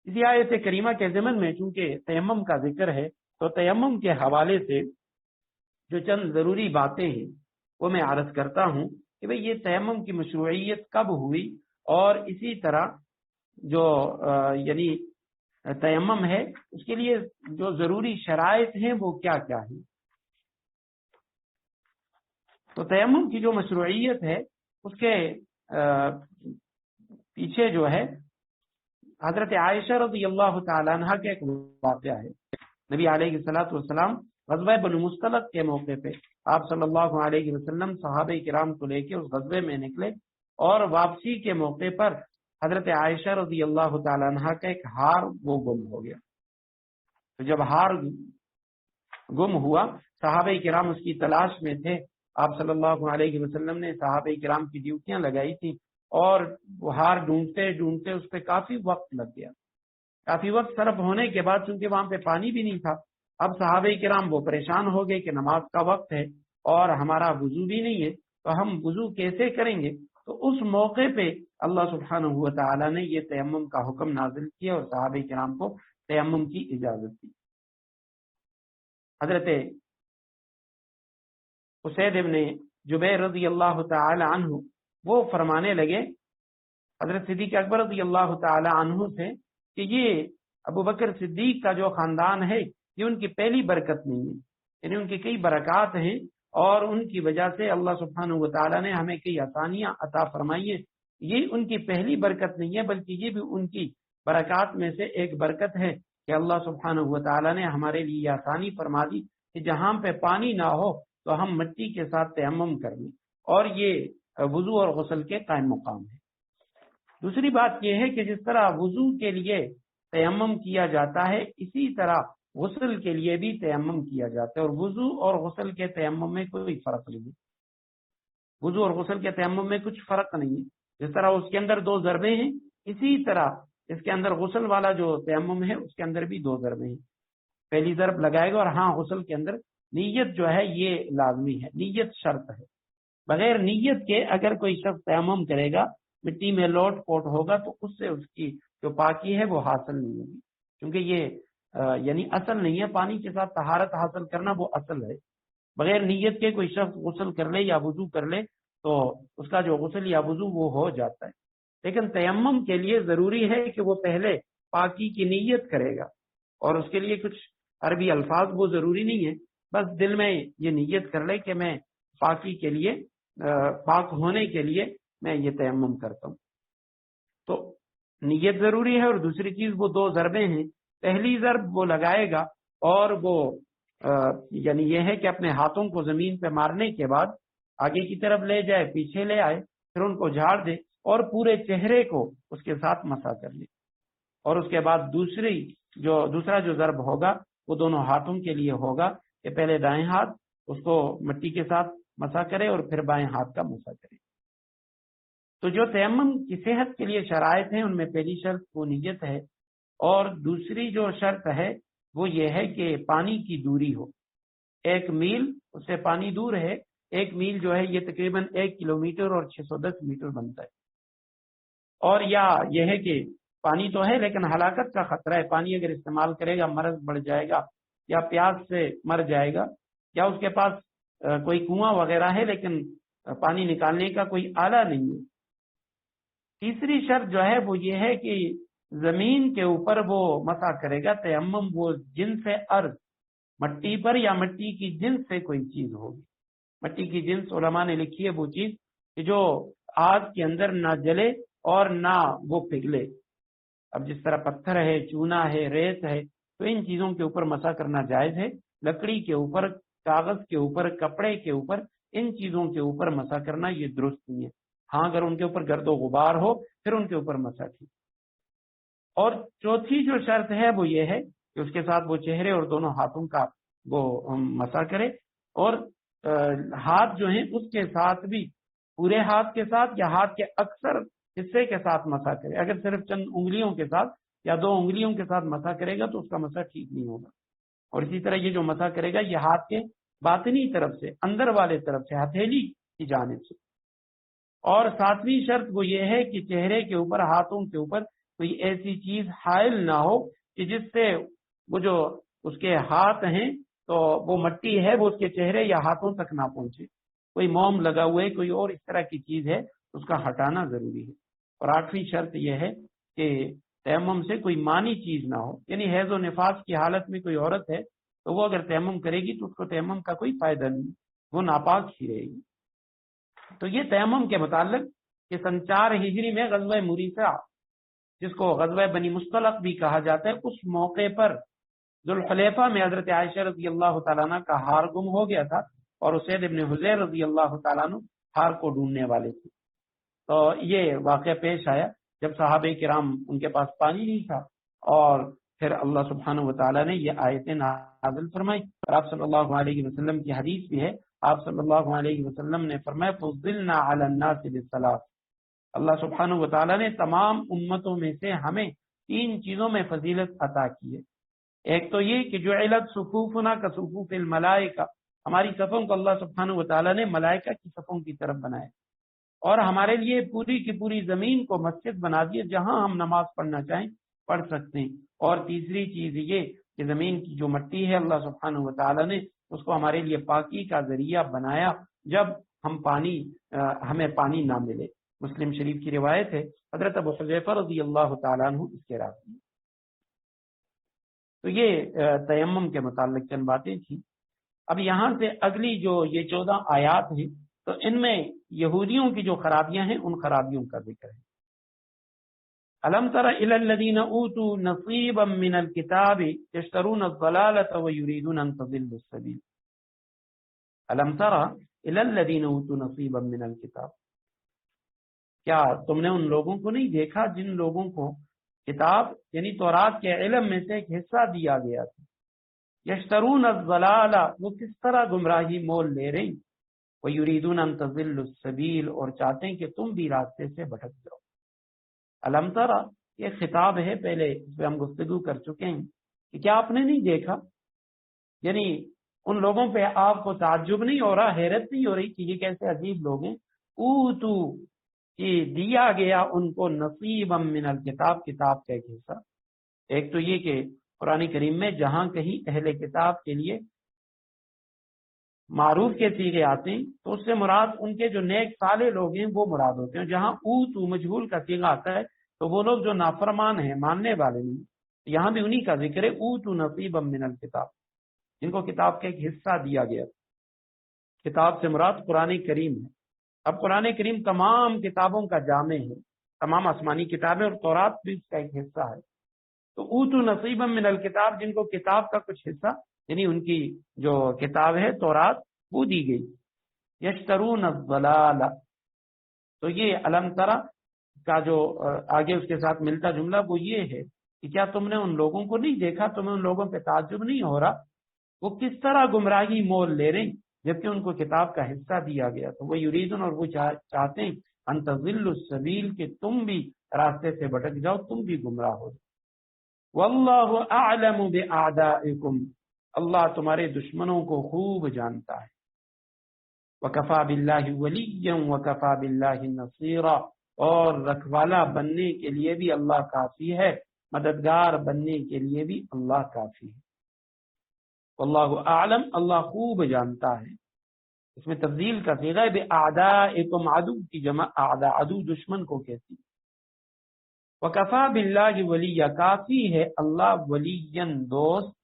اسی آیت کریمہ کے ضمن میں چونکہ تیمم کا ذکر ہے تو تیمم کے حوالے سے جو چند ضروری باتیں ہیں وہ میں عرض کرتا ہوں کہ بھئی یہ تیمم کی مشروعیت کب ہوئی، اور اسی طرح جو یعنی تیمم ہے اس کے لیے جو ضروری شرائط ہیں وہ کیا کیا ہیں۔ تو تیمم کی جو مشروعیت ہے اس کے پیچھے جو ہے حضرت عائشہ رضی اللہ تعالیٰ عنہ کا ایک واقعہ ہے۔ نبی علیہ الصلوۃ والسلام غزوہ بنو مصطلق کے موقع پہ آپ صلی اللہ علیہ وسلم صحابہ کرام کو لے کے اس غزوے میں نکلے، اور واپسی کے موقع پر حضرت عائشہ رضی اللہ تعالیٰ عنہ کا ایک ہار وہ گم ہو گیا۔ تو جب ہار گم ہوا صحابہ کرام اس کی تلاش میں تھے، آپ صلی اللہ علیہ وسلم نے صحابہ کرام کی ڈیوٹیاں لگائی تھیں، اور وہ ہار ڈھونڈتے ڈھونڈتے اس پہ کافی وقت لگ گیا۔ کافی وقت صرف ہونے کے بعد چونکہ وہاں پہ پانی بھی نہیں تھا، اب صحابہ کرام وہ پریشان ہو گئے کہ نماز کا وقت ہے اور ہمارا وضو بھی نہیں ہے، تو ہم وضو کیسے کریں گے؟ تو اس موقع پہ اللہ سبحانہ و تعالیٰ نے یہ تیمم کا حکم نازل کیا اور صحابہ کرام کو تیمم کی اجازت دی۔ حضرت اسید ابن جبیر رضی اللہ تعالی عنہ وہ فرمانے لگے حضرت صدیق اکبر رضی اللہ تعالی عنہ سے کہ یہ ابو بکر صدیق کا جو خاندان ہے یہ ان کی پہلی برکت نہیں ہے، یعنی ان کی کئی برکات ہیں اور ان کی وجہ سے اللہ سبحانہ و تعالی نے ہمیں کئی آسانیاں عطا فرمائی ہیں۔ یہ ان کی پہلی برکت نہیں ہے بلکہ یہ بھی ان کی برکات میں سے ایک برکت ہے کہ اللہ سبحانہ و تعالی نے ہمارے لیے یہ آسانی فرما دی کہ جہاں پہ پانی نہ ہو تو ہم مٹی کے ساتھ تیمم کر لیں، اور یہ وضو اور غسل کے قائم مقام ہے۔ دوسری بات یہ ہے کہ جس طرح وضو کے لیے تیمم کیا جاتا ہے اسی طرح غسل کے لیے بھی تیمم کیا جاتا ہے، اور وضو اور غسل کے تیمم میں کوئی فرق نہیں ہے۔ وضو اور غسل کے تیمم میں کچھ فرق نہیں ہے، جس طرح اس کے اندر دو ضربیں ہیں اسی طرح اس کے اندر غسل والا جو تیمم ہے اس کے اندر بھی دو ضربیں ہیں۔ پہلی ضرب لگائے گا، اور ہاں غسل کے اندر نیت جو ہے یہ لازمی ہے، نیت شرط ہے۔ بغیر نیت کے اگر کوئی شخص تیمم کرے گا، مٹی میں لوٹ پوٹ ہوگا تو اس سے اس کی جو پاکی ہے وہ حاصل نہیں ہوگی، کیونکہ یہ یعنی اصل نہیں ہے۔ پانی کے ساتھ طہارت حاصل کرنا وہ اصل ہے۔ بغیر نیت کے کوئی شخص غسل کر لے یا وضو کر لے تو اس کا جو غسل یا وضو وہ ہو جاتا ہے، لیکن تیمم کے لیے ضروری ہے کہ وہ پہلے پاکی کی نیت کرے گا، اور اس کے لیے کچھ عربی الفاظ وہ ضروری نہیں ہے، بس دل میں یہ نیت کر لے کہ میں پاکی کے لیے پاک ہونے کے لیے میں یہ تیمم کرتا ہوں۔ تو نیت ضروری ہے، اور دوسری چیز وہ دو ضربیں ہیں۔ پہلی ضرب وہ لگائے گا اور وہ یعنی یہ ہے کہ اپنے ہاتھوں کو زمین پہ مارنے کے بعد آگے کی طرف لے جائے، پیچھے لے آئے، پھر ان کو جھاڑ دے اور پورے چہرے کو اس کے ساتھ مسح کر لے، اور اس کے بعد دوسرا جو ضرب ہوگا وہ دونوں ہاتھوں کے لیے ہوگا کہ پہلے دائیں ہاتھ اس کو مٹی کے ساتھ مسح کرے اور پھر بائیں ہاتھ کا مسح کرے۔ تو جو تیمم کی صحت کے لیے شرائط ہیں ان میں پہلی شرط وہ نیت ہے، اور دوسری جو شرط ہے وہ یہ ہے کہ پانی کی دوری ہو۔ 1 میل اس سے پانی دور ہے، 1 میل جو ہے یہ تقریباً 1 کلومیٹر اور 610 میٹر بنتا ہے۔ اور یا یہ ہے کہ پانی تو ہے لیکن ہلاکت کا خطرہ ہے، پانی اگر استعمال کرے گا مرض بڑھ جائے گا، یا پیاس سے مر جائے گا، یا اس کے پاس کوئی کنواں وغیرہ ہے لیکن پانی نکالنے کا کوئی آلہ نہیں ہے۔ تیسری شرط جو ہے وہ یہ ہے کہ زمین کے اوپر وہ مسح کرے گا۔ تیمم وہ جنس ارض، مٹی پر یا مٹی کی جنس سے کوئی چیز ہوگی۔ مٹی کی جنس علماء نے لکھی ہے وہ چیز کہ جو آگ کے اندر نہ جلے اور نہ وہ پگھلے۔ اب جس طرح پتھر ہے، چونا ہے، ریت ہے، تو ان چیزوں کے اوپر مسح کرنا جائز ہے۔ لکڑی کے اوپر، کاغذ کے اوپر، کپڑے کے اوپر، ان چیزوں کے اوپر مسح کرنا یہ درست نہیں ہے۔ ہاں اگر ان کے اوپر گرد و غبار ہو پھر ان کے اوپر مسح کی۔ اور چوتھی جو شرط ہے وہ یہ ہے کہ اس کے ساتھ وہ چہرے اور دونوں ہاتھوں کا وہ مسح کرے، اور ہاتھ جو ہیں اس کے ساتھ بھی پورے ہاتھ کے ساتھ یا ہاتھ کے اکثر حصے کے ساتھ مسح کرے۔ اگر صرف چند انگلیوں کے ساتھ یا 2 انگلیوں کے ساتھ مسح کرے گا تو اس کا مسح ٹھیک نہیں ہوگا۔ اور اسی طرح یہ جو مسح کرے گا یہ ہاتھ کے باطنی طرف سے، اندر والے طرف سے، ہتھیلی کی جانب سے۔ اور 7ویں شرط وہ یہ ہے کہ چہرے کے اوپر، ہاتھوں کے اوپر کوئی ایسی چیز حائل نہ ہو کہ جس سے وہ جو اس کے ہاتھ ہیں تو وہ مٹی ہے وہ اس کے چہرے یا ہاتھوں تک نہ پہنچے۔ کوئی موم لگا ہوا ہے، کوئی اور اس طرح کی چیز ہے، اس کا ہٹانا ضروری ہے۔ اور 8ویں شرط یہ ہے کہ تیمم سے کوئی مانی چیز نہ ہو، یعنی حیض و نفاس کی حالت میں کوئی عورت ہے تو وہ اگر تیمم کرے گی تو اس کو تیمم کا کوئی فائدہ نہیں، وہ ناپاک ہی رہے گی۔ تو یہ تیمم کے متعلق کہ سن 4 ہجری میں غزوہ مریثہ، جس کو غزوہ بنی مصطلق بھی کہا جاتا ہے، اس موقع پر ذوالحلیفہ میں حضرت عائشہ رضی اللہ تعالیٰ عنہ کا ہار گم ہو گیا تھا، اور اسید ابن حضیر رضی اللہ تعالیٰ عنہ ہار کو ڈھونڈنے والے تھے۔ تو یہ واقعہ پیش آیا جب صحابہ کرام ان کے پاس پانی نہیں تھا، اور پھر اللہ سبحانہ و تعالیٰ نے یہ آیتیں نازل فرمائی۔ اور آپ صلی اللہ علیہ وسلم کی حدیث بھی ہے، آپ صلی اللہ علیہ وسلم نے فرمایا فضلنا علی الناس بالثلاث، اللہ سبحانہ و تعالیٰ نے تمام امتوں میں سے ہمیں 3 چیزوں میں فضیلت عطا کی ہے۔ ایک تو یہ کہ جعلت صفوفنا کصفوف الملائکہ، ہماری صفوں کو اللہ سبحانہ و تعالیٰ نے ملائکہ کی صفوں کی طرف بنایا، اور ہمارے لیے پوری کی پوری زمین کو مسجد بنا دی، جہاں ہم نماز پڑھنا چاہیں پڑھ سکتے ہیں۔ اور تیسری چیز یہ کہ زمین کی جو مٹی ہے اللہ سبحانہ و تعالیٰ نے اس کو ہمارے لیے پاکی کا ذریعہ بنایا جب ہمیں پانی نہ ملے۔ مسلم شریف کی روایت ہے، حضرت ابو حذیفہ رضی اللہ تعالیٰ عنہ اس کے راوی ہیں۔ تو یہ تیمم کے متعلق چند باتیں تھیں۔ اب یہاں سے اگلی جو یہ 14 آیات ہیں، تو ان میں یہودیوں کی جو خرابیاں ہیں ان خرابیوں کا ذکر ہے۔ الم تر الی الذین اوتوا نصیبا من الکتاب یشترون الضلالۃ ویریدون ان تضلوا السبیل۔ الم تر الی الذین اوتوا نصیبا من الکتاب، کیا تم نے ان لوگوں کو نہیں دیکھا جن لوگوں کو کتاب یعنی تورات کے علم میں سے ایک حصہ دیا گیا تھا؟ یشترون الضلالہ، وہ کس طرح گمراہی مول لے رہی، ویریدون ان تضلوا السبیل، اور چاہتے ہیں کہ تم بھی راستے سے بھٹک جاؤ۔ الم ترى یہ خطاب ہے، پہلے اس پہ ہم گفتگو کر چکے ہیں کہ کیا آپ نے نہیں دیکھا، یعنی ان لوگوں پہ آپ کو تعجب نہیں ہو رہا، حیرت نہیں ہو رہی کہ یہ کیسے عجیب لوگ ہیں؟ اوتو، یہ دیا گیا ان کو نصیبا من الکتاب، کتاب کا ایک حصہ۔ ایک تو یہ کہ قرآن کریم میں جہاں کہیں اہل کتاب کے لیے معروف کے صیغے آتے ہیں تو اس سے مراد ان کے جو نیک صالح لوگ ہیں وہ مراد ہوتے ہیں۔ جہاں اوتو مجہول کا صیغہ آتا ہے تو وہ لوگ جو نافرمان ہیں، ماننے والے نہیں، یہاں بھی انہی کا ذکر ہے، اوتو نصیبا من الکتاب، جن کو کتاب کا ایک حصہ دیا گیا۔ کتاب سے مراد قرآن کریم ہے۔ اب قرآن کریم تمام کتابوں کا جامع ہے، تمام آسمانی کتابیں، اور تورات بھی اس کا ایک حصہ ہے۔ تو اوتو نصیبا من الکتاب، جن کو کتاب کا کچھ حصہ یعنی ان کی جو کتاب ہے تورات وہ دی گئی۔ یشترون الضلال، تو یہ الم ترى کا جو آگے اس کے ساتھ ملتا جملہ وہ یہ ہے کہ کیا تم نے ان لوگوں کو نہیں دیکھا، تمہیں ان لوگوں پہ تعجب نہیں ہو رہا، وہ کس طرح گمراہی مول لے رہے ہیں جبکہ ان کو کتاب کا حصہ دیا گیا۔ تو وہ یریدون، اور وہ چاہتے ہیں، ان تضلوا السبیل، کہ تم بھی راستے سے بھٹک جاؤ، تم بھی گمراہ ہو جاؤ۔ واللہ اعلم باعدائکم، اللہ تمہارے دشمنوں کو خوب جانتا ہے۔ وکفی باللہ ولیا وکفی باللہ نصیرا، اور رکھوالا بننے کے لیے بھی اللہ کافی ہے، مددگار بننے کے لیے بھی اللہ کافی ہے۔ واللہ اعلم، اللہ خوب جانتا ہے۔ اس میں تفضیل کا صیغہ ہے، باعدائکم، عدو کی جمع اعداء، عدو دشمن کو کہتی ہے۔ وکفی باللہ ولیا، کافی ہے اللہ ولیا دوست،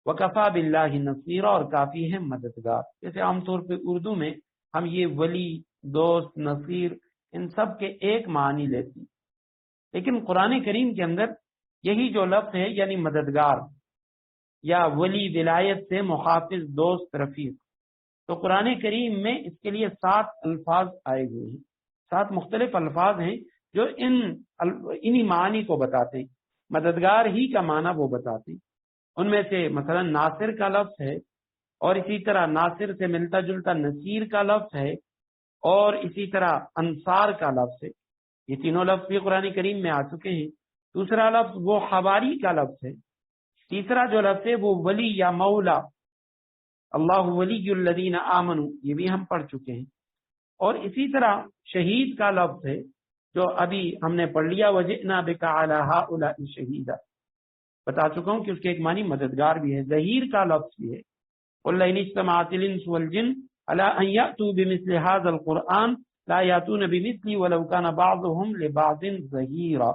وکفی باللہ نصیرا، اور کافی ہے مددگار۔ جیسے عام طور پہ اردو میں ہم یہ ولی، دوست، نصیر، ان سب کے ایک معنی لیتے ہیں، لیکن قرآن کریم کے اندر یہی جو لفظ ہے یعنی مددگار یا ولی، ولایت سے محافظ، دوست، رفیق، تو قرآن کریم میں اس کے لیے 7 الفاظ آئے ہوئے ہیں، 7 مختلف الفاظ ہیں جو انہی معنی کو بتاتے ہیں، مددگار ہی کا معنی وہ بتاتے ہیں۔ ان میں سے مثلا ناصر کا لفظ ہے، اور اسی طرح ناصر سے ملتا جلتا نصیر کا لفظ ہے، اور اسی طرح انصار کا لفظ ہے۔ یہ تینوں لفظ بھی قرآن کریم میں آ چکے ہیں۔ دوسرا لفظ وہ حواری کا لفظ ہے۔ تیسرا جو لفظ ہے وہ ولی یا مولا، اللہ ولی الذین آمنوا، یہ بھی ہم پڑھ چکے ہیں۔ اور اسی طرح شہید کا لفظ ہے جو ابھی ہم نے پڑھ لیا، وجئنا بک علی ہؤلاء شہیدا، بتا چکا ہوں کہ اس کے ایک معنی مددگار بھی ہے۔ ظہیر کا لفظ بھی ہے، قل لئن اجتمعت الانس والجن علی ان یأتوا بمثل هذا القرآن لا یأتون بمثله ولو كان بعضهم لبعض ظہیرا۔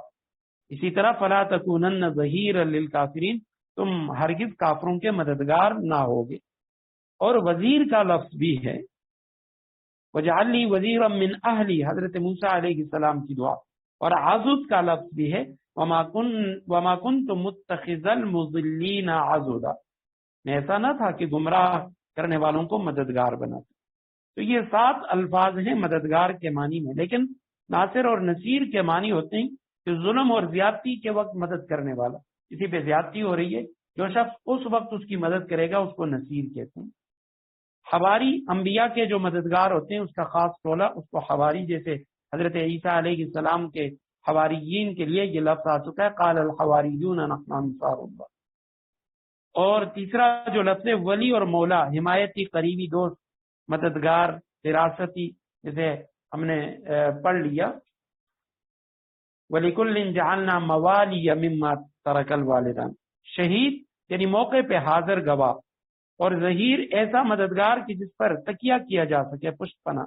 اسی طرح فلا تکونن ظہیرا للکافرین، تم ہرگز کافروں کے مددگار نہ ہوگے۔ اور وزیر کا لفظ بھی ہے، وجعل لی وزیرا من اہلی، حضرت موسیٰ علیہ السلام کی دعا۔ اور عضد کا لفظ بھی ہے، وما كنت متخذ المضلین عضدا، میں ایسا نہ تھا کہ گمراہ کرنے والوں کو مددگار بناتا۔ تو یہ 7 الفاظ ہیں مددگار کے معنی میں، لیکن ناصر اور نصیر کے معنی ہوتے ہیں کہ ظلم اور زیادتی کے وقت مدد کرنے والا، کسی پہ زیادتی ہو رہی ہے، جو شخص اس وقت اس کی مدد کرے گا اس کو نصیر کہتے ہیں۔ حواری، انبیاء کے جو مددگار ہوتے ہیں اس کا خاص ٹولہ، اس کو حواری، جیسے حضرت عیسیٰ علیہ السلام کے حواریین کے لیے یہ لفظ آ چکا ہے، قال الحواریون نحن انصار اللہ۔ اور تیسرا جو لفظ ہے ولی اور مولا، حمایتی، قریبی دوست، مددگار، حراستی، جیسے ہم نے پڑھ لیا، وَلِكُلٍّ جَعَلْنَا مَوَالِيَ مِمَّا تَرَكَ الْوَالِدَانِ، شہید یعنی موقع پہ حاضر گواہ، اور ظہیر ایسا مددگار کہ جس پر تکیہ کیا جا سکے، پشت پناہ۔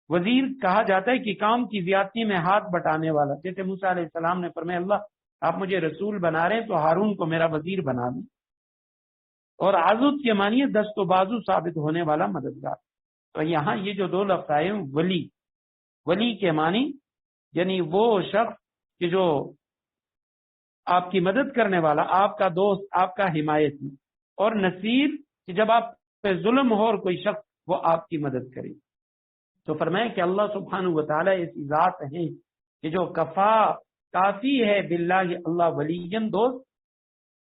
وزیر کہا جاتا ہے کہ کام کی زیادتی میں ہاتھ بٹانے والا، جیسے موسیٰ علیہ السلام نے فرمایا اللہ آپ مجھے رسول بنا رہے ہیں تو ہارون کو میرا وزیر بنا دیں، اور عضد کے معنی دست و بازو ثابت ہونے والا مددگار۔ تو یہاں یہ جو دو لفظ آئے ہیں ولی، ولی کے معنی یعنی وہ شخص کہ جو آپ کی مدد کرنے والا، آپ کا دوست، آپ کا حمایتی، اور نصیر کہ جب آپ پہ ظلم ہو اور کوئی شخص وہ آپ کی مدد کرے۔ تو فرمائے کہ اللہ سبحانہ و تعالیٰ ایسی ذات ہے کہ جو کافی ہے باللہ اللہ ولیًا دوست،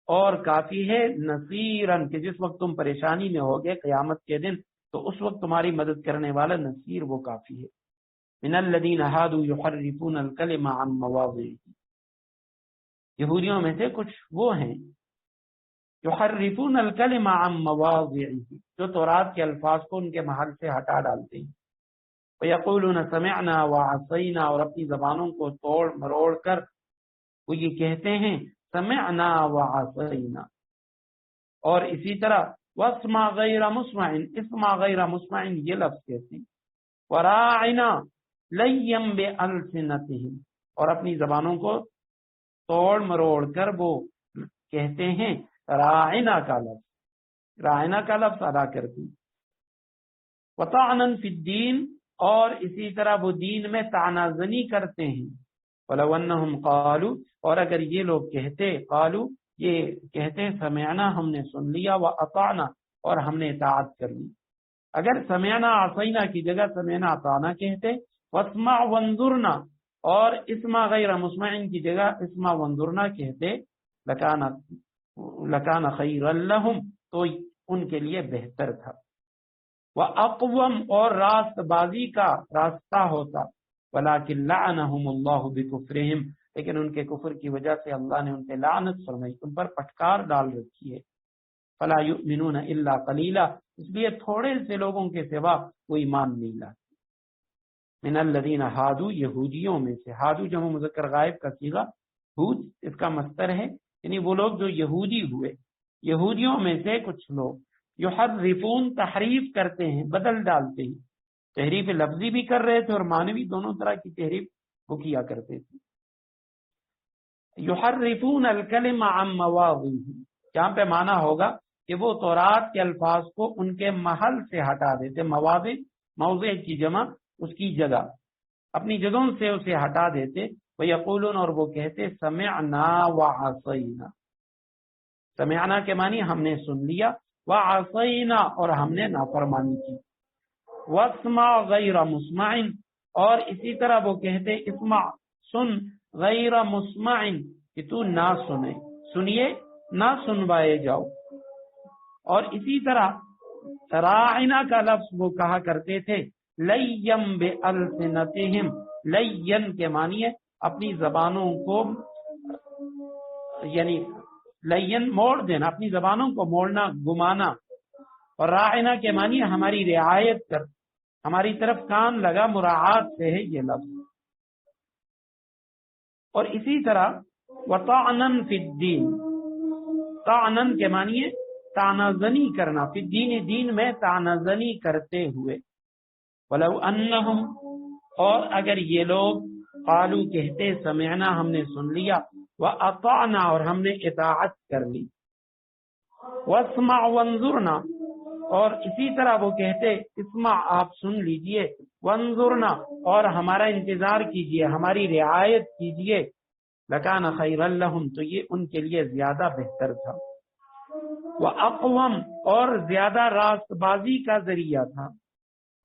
اور کافی ہے نصیرن کہ جس وقت تم پریشانی میں ہوگے قیامت کے دن تو اس وقت تمہاری مدد کرنے والا نصیر وہ کافی ہے۔ من الذین ہادوا یحرفون الکلم عن مواضعہ، یہودیوں میں سے کچھ وہ ہیں یحرفون الکلم عن مواضعہ جو تورات کے الفاظ کو ان کے محل سے ہٹا ڈالتے ہیں، وَيَقُولُونَ سَمِعْنَا وَعَصَيْنَا، اور اپنی زبانوں کو توڑ مروڑ کر وہ یہ کہتے ہیں سمعنا وعصینا، اور اسی طرح واسمع غیر مسمع، اسمع غیر مسمع یہ لفظ کہتے ہیں، وراعنا لیم بألسنتہم، اور اپنی زبانوں کو توڑ مروڑ کر وہ کہتے ہیں راعنا کا لفظ، راعنا کا لفظ ادا کرتی، وطعنا فی الدین، اور اسی طرح وہ دین میں طعنہ زنی کرتے ہیں، وَلَوْ أَنَّهُمْ قَالُوا، اور اگر یہ لوگ کہتے، قالوا یہ کہتے سمعنا ہم نے سن لیا، وَأَطَعْنَا اور ہم نے اطاعت کر لی، اگر سمعنا عصینا کی جگہ سمعنا اطعنا کہتے، واسمع وانظرنا اور اسمع غیر مسمع کی جگہ اسمع وانظرنا کہتے، لکان خیرا لہم تو ان کے لیے بہتر تھا، وَأَقْوَمْ اور راست بازی کا راستہ ہوتا، وَلَكِنْ لَعَنَهُمُ اللَّهُ بِكُفْرِهِمْ لیکن ان کے کفر کی وجہ سے اللہ نے ان پہ لعنت فرمائی، ان پر پھٹکار ڈال رکھی ہے، فَلَا يُؤْمِنُونَ إِلَّا قَلِيلًا اس لیے تھوڑے سے لوگوں کے سوا وہ ایمان نہیں لاتے۔ من الذین ہادو یہودیوں میں سے، ہادو جمع مذکر غائب کا صیغہ، ہود اس کا مصدر ہے، یعنی وہ لوگ جو یہودی ہوئے، یہودیوں میں سے کچھ لوگ یحرفون تحریف کرتے ہیں، بدل ڈالتے ہیں، تحریف لفظی بھی کر رہے تھے اور معنوی دونوں طرح کی تحریف وہ کیا کرتے تھے۔ یحرفون الکلم عن مواضعہ، یہاں پہ معنی ہوگا کہ وہ تورات کے الفاظ کو ان کے محل سے ہٹا دیتے، مواضع موضع کی جمع اس کی جگہ، اپنی جگہوں سے اسے ہٹا دیتے، ویقولون اور وہ کہتے سمعنا وعصینا، سمعنا کے معنی ہم نے سن لیا، وعصینا اور ہم نے نافرمانی کی، واسمع غیر مسمع اور اسی طرح وہ کہتے اسمع سن غیر مسمع کہ تو نہ سنے، سنیے نہ سنوائے جاؤ، اور اسی طرح راعنا کا لفظ وہ کہا کرتے تھے لیم بألسنتہم، لین کے معنی ہے اپنی زبانوں کو یعنی لین موڑ دینا، اپنی زبانوں کو موڑنا، گمانا، اور راعنا کے معنی ہماری رعایت کر، ہماری طرف کان لگا، مراعات سے ہے یہ لفظ، اور اسی طرح وطعنن فی الدین، طعنن کے معنی ہے طعنہ زنی کرنا، فی الدین دین میں طعنہ زنی کرتے ہوئے، ولو انہم اور اگر یہ لوگ قالو کہتے سمعنا ہم نے سن لیا، واطعنا اور ہم نے اطاعت کر لی، واسمع وانظرنا اور اسی طرح وہ کہتے اسمع آپ سن لیجئے، وانظرنا اور ہمارا انتظار کیجئے، ہماری رعایت کیجئے، لکان خیرا لہم تو یہ ان کے لیے زیادہ بہتر تھا، وَأَقْوَمْ اور زیادہ راست بازی کا ذریعہ تھا،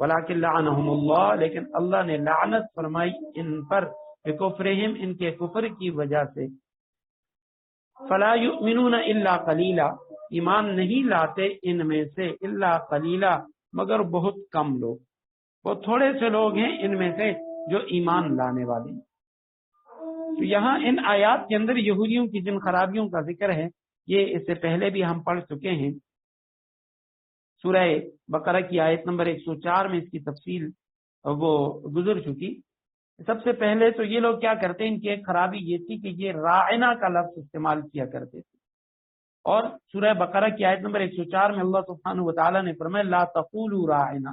وَلَكِنْ لَعَنَهُمُ اللَّهُ لیکن اللہ نے لعنت فرمائی ان پر، بِكُفْرِهِمْ ان کے کفر کی وجہ سے، فَلَا يُؤْمِنُونَ إِلَّا قَلِيلًا ایمان نہیں لاتے ان میں سے، الا قلیلا مگر بہت کم لوگ، وہ تھوڑے سے لوگ ہیں ان میں سے جو ایمان لانے والے ہیں۔ تو یہاں ان آیات کے اندر یہودیوں کی جن خرابیوں کا ذکر ہے یہ اس سے پہلے بھی ہم پڑھ چکے ہیں، سورہ بقرہ کی آیت نمبر 104 میں اس کی تفصیل وہ گزر چکی۔ سب سے پہلے تو یہ لوگ کیا کرتے ہیں، ان کی ایک خرابی یہ تھی کہ یہ راعنا کا لفظ استعمال کیا کرتے تھے، اور سورہ بقرہ کی آیت نمبر 104 میں اللہ سبحانہ و تعالیٰ نے فرمایا لا تقولوا راعنا،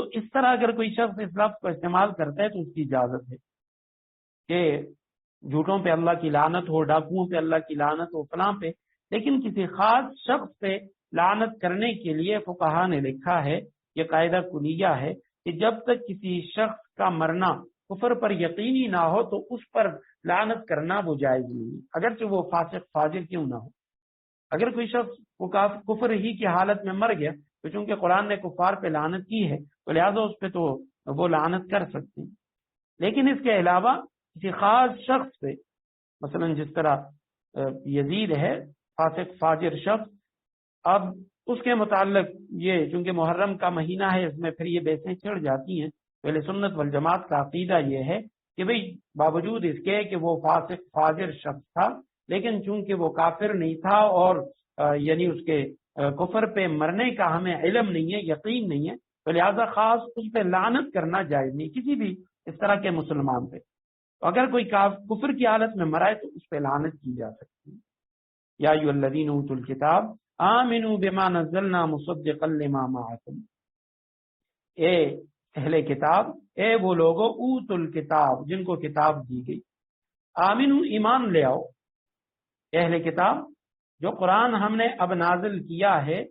تو اس طرح اگر کوئی شخص اس لفظ کو استعمال کرتا ہے تو اس کی اجازت ہے کہ جھوٹوں پہ اللہ کی لعنت ہو، ڈاکوؤں پہ اللہ کی لعنت ہو، فلاں پہ، لیکن کسی خاص شخص پہ لعنت کرنے کے لیے فقہا نے لکھا ہے، یہ قاعدہ کلیہ ہے کہ جب تک کسی شخص کا مرنا کفر پر یقینی نہ ہو تو اس پر لعنت کرنا وہ جائز نہیں، اگرچہ وہ فاسق فاجر کیوں نہ ہو۔ اگر کوئی شخص کفر ہی کی حالت میں مر گیا تو چونکہ قرآن نے کفار پہ لعنت کی ہے تو لہٰذا اس پہ تو وہ لعنت کر سکتے ہیں، لیکن اس کے علاوہ کسی خاص شخص پہ، مثلا جس طرح یزید ہے فاسق فاجر شخص، اب اس کے متعلق یہ چونکہ محرم کا مہینہ ہے، اس میں پھر یہ بحثیں چڑھ جاتی ہیں۔ پہلے سنت والجماعت کا عقیدہ یہ ہے کہ بھئی باوجود اس کے کہ وہ فاسق فاجر شخص تھا، لیکن چونکہ وہ کافر نہیں تھا اور یعنی اس کے کفر پہ مرنے کا ہمیں علم نہیں ہے، یقین نہیں ہے، تو لہذا خاص اس پہ لعنت کرنا جائز نہیں کسی بھی اس طرح کے مسلمان پہ۔ تو اگر کوئی کفر کی حالت میں مرائے تو اس پہ لعنت کی جا سکتی ہے۔ یا ایھا الذین اوتوا الکتاب آمنوا بما نزلنا مصدقا لما معکم، اے اہل کتاب، اے وہ لوگوں اوتوا الکتاب جن کو کتاب دی گئی، آمنوا ایمان لے آؤ، اہل کتاب جو قرآن ہم نے اب نازل کیا ہے،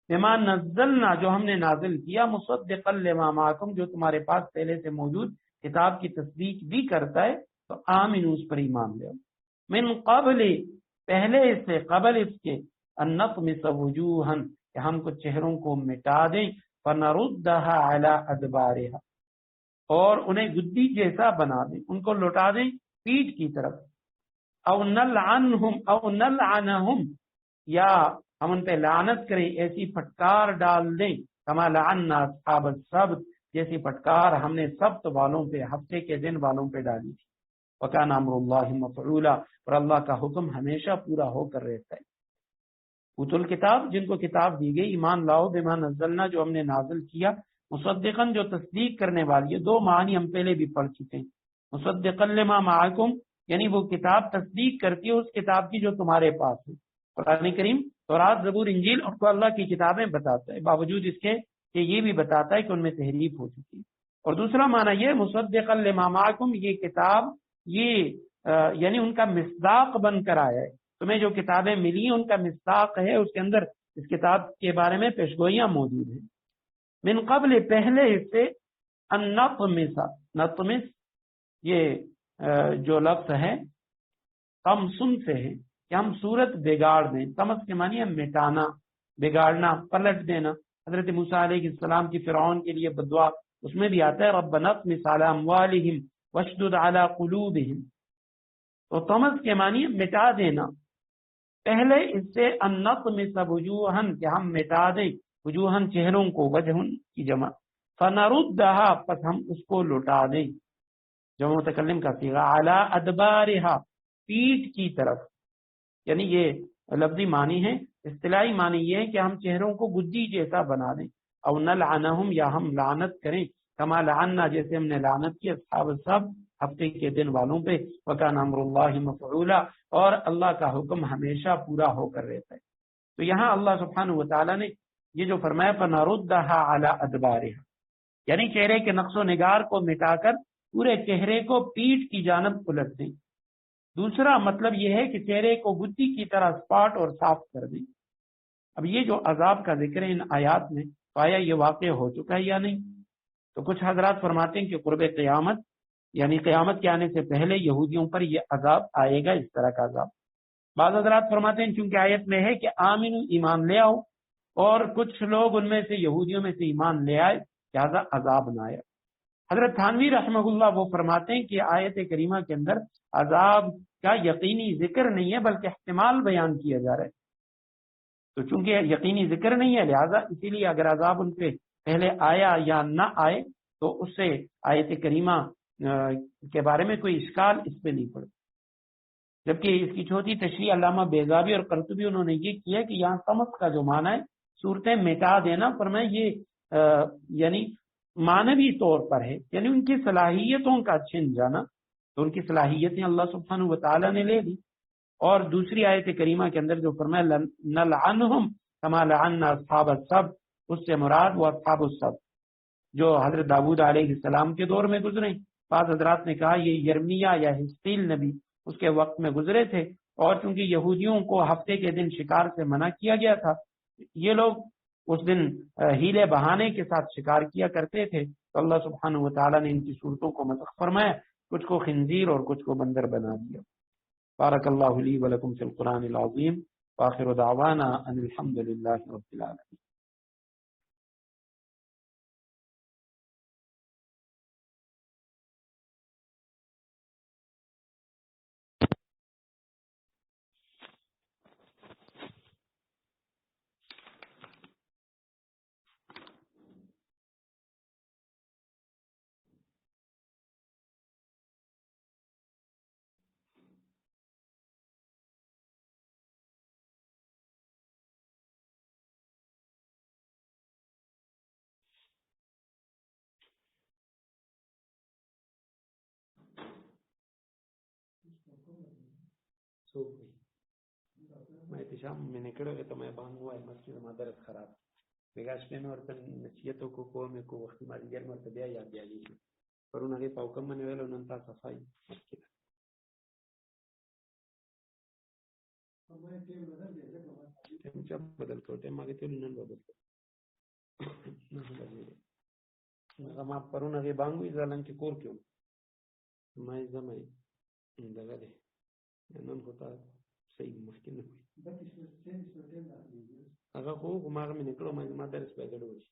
بما نزلنا جو ہم نے نازل کیا، مصدقا لما معکم جو تمہارے پاس پہلے سے موجود کتاب کی تصدیق بھی کرتا ہے، تو آمنوا اس پر ایمان لے آؤ، من قبل پہلے اس سے، قبل اس کے، ان نطمس وجوہا کہ ہم کو چہروں کو مٹا دیں، فنردھا علی ادبارہا اور انہیں گدی جیسا بنا دیں، ان کو لوٹا دیں پیٹ کی طرف، او نلعنہم یا ہم ان پہ لعنت کریں، ایسی پھٹکار ڈال دیں، کما لعنا اصحاب السبت جیسی پھٹکار ہم نے سبت والوں پہ، ہفتے کے دن والوں پہ ڈالی تھی، وکان امر اللہ مفعولا اور اللہ کا حکم ہمیشہ پورا ہو کر رہتا ہے۔ اوتوا الکتاب جن کو کتاب دی گئی، ایمان لاؤ بما نزلنا جو ہم نے نازل کیا، مصدقاً جو تصدیق کرنے والی ہے، دو معنی ہم پہلے بھی پڑھ چکے ہیں، مصدقاً لما معکم یعنی وہ کتاب تصدیق کرتی ہے اس کتاب کی جو تمہارے پاس ہے، قرآن کریم تورات زبور انجیل اور کو اللہ کی کتابیں بتاتا ہے، باوجود اس کے کہ یہ بھی بتاتا ہے کہ ان میں تحریف ہو چکی ہے۔ اور دوسرا معنی یہ مصدقاً لما معکم، یہ کتاب یہ یعنی ان کا مصداق بن کر آیا ہے، تمہیں جو کتابیں ملی ان کا مصداق ہے، اس کے اندر اس کتاب کے بارے میں پیشگوئیاں موجود ہیں۔ من قبل پہلے اس سے، ان نطمس، نطمس یہ جو لفظ ہے تمسن سے ہے کہ ہم صورت بگاڑ دیں، تمس کے معنی ہے مٹانا، بگاڑنا، پلٹ دینا۔ حضرت موسیٰ علیہ السلام کی فرعون کے لیے بدعا اس میں بھی آتا ہے ربنا اطمس علی اموالہم واشدد علی قلوبہم، تو تمس کے معنی مٹا دینا۔ پہلے اس سے ان نطمس وجوہن کہ ہم مٹا دیں، وجوہن چہروں کو، وجہن کی جمع، فنردھا پس ہم اس کو لوٹا دیں، جو متکلم کا صیغہ، علی ادبارہا پیٹ کی طرف، یعنی یہ لفظی معنی ہے، اصطلاحی معنی یہ ہے کہ ہم چہروں کو گدی جیسا بنا دیں، او نلعنہم یا ہم لعنت کریں، کما لعنا جیسے ہم نے لعنت کی اصحاب السبت ہفتے کے دن والوں پہ، وکان امر اللہ مفعولا اور اللہ کا حکم ہمیشہ پورا ہو کر رہتا ہے۔ تو یہاں اللہ سبحانہ وتعالی نے یہ جو فرمایا فنردھا علی ادبارہا یعنی چہرے کے نقش و نگار کو مٹا کر پورے چہرے کو پیٹ کی جانب الٹ دیں۔ دوسرا مطلب یہ ہے کہ چہرے کو گدی کی طرح اسپاٹ اور صاف کر دیں۔ اب یہ جو عذاب کا ذکر ہے ان آیات میں، تو آیا یہ واقع ہو چکا ہے یا نہیں؟ تو کچھ حضرات فرماتے ہیں کہ قرب قیامت یعنی قیامت کے آنے سے پہلے یہودیوں پر یہ عذاب آئے گا، اس طرح کا عذاب۔ بعض حضرات فرماتے ہیں چونکہ آیت میں ہے کہ آمنو ایمان لے آؤ، اور کچھ لوگ ان میں سے یہودیوں میں سے ایمان لے آئے، لہذا عذاب نہ آیا۔ حضرت تھانوی رحمہ اللہ وہ فرماتے ہیں کہ آیت کریمہ کے اندر عذاب کا یقینی ذکر نہیں ہے بلکہ احتمال بیان کیا جا رہا ہے، تو چونکہ یقینی ذکر نہیں ہے لہذا اسی لیے اگر عذاب ان پہ پہلے آیا یا نہ آئے تو اس سے آیت کریمہ کے بارے میں کوئی اشکال اس پہ نہیں پڑے۔ جبکہ اس کی چھوٹی تشریح علامہ بیضاوی اور قرطبی انہوں نے یہ کیا کہ یہاں تمس کا جو معنی ہے صورتیں مٹا دینا، فرمایا یہ یعنی معنوی طور پر ہے، یعنی ان کی صلاحیتوں کا چھن جانا، تو ان کی صلاحیتیں اللہ سبحانہ وتعالی نے لے لی۔ اور دوسری آیت کریمہ کے اندر جو فرمایا نلعنہم کما لعنا اصحاب السبت، اس سے مراد وہ اصحاب السبت جو حضرت داؤد علیہ السلام کے دور میں گزرے. بعض حضرات نے کہا یہ یرمیہ یا حزقیل نبی اس کے وقت میں گزرے تھے، اور چونکہ یہودیوں کو ہفتے کے دن شکار سے منع کیا گیا تھا، یہ لوگ اس دن ہیلے بہانے کے ساتھ شکار کیا کرتے تھے، تو اللہ سبحانہ و تعالیٰ نے ان کی صورتوں کو مسخ فرمایا، کچھ کو خنزیر اور کچھ کو بندر بنا دیا. بارک اللہ لی ولکم فی القرآن العظیم، وآخر دعوانا ان الحمد للہ رب العالمین. میں احتشام میں نکڑے گا تو میں بانگ ہوا ہے مسجد مدرس خراب بگاش میں اور تن نصیحتوں کو میں کو وقت ماری گیر میں تبیا یاد دیا جی پر انہوں نے پاوکم میں ویلو ننتا صفائی مسجد ٹیم جب بدل کرو ٹیم آگے تیل نن بدل کرو ما پرون هغه بانګ وی ځلن چې کور کېو ما یې زمای دغه دی نن خو تا صحیح مخکې نه وي هغه خو ما مې نکړو ما درس په ګډو شي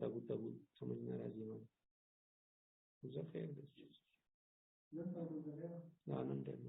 تا ګوتو سمجھ نه راځي ما زه خیر دې نن ټیم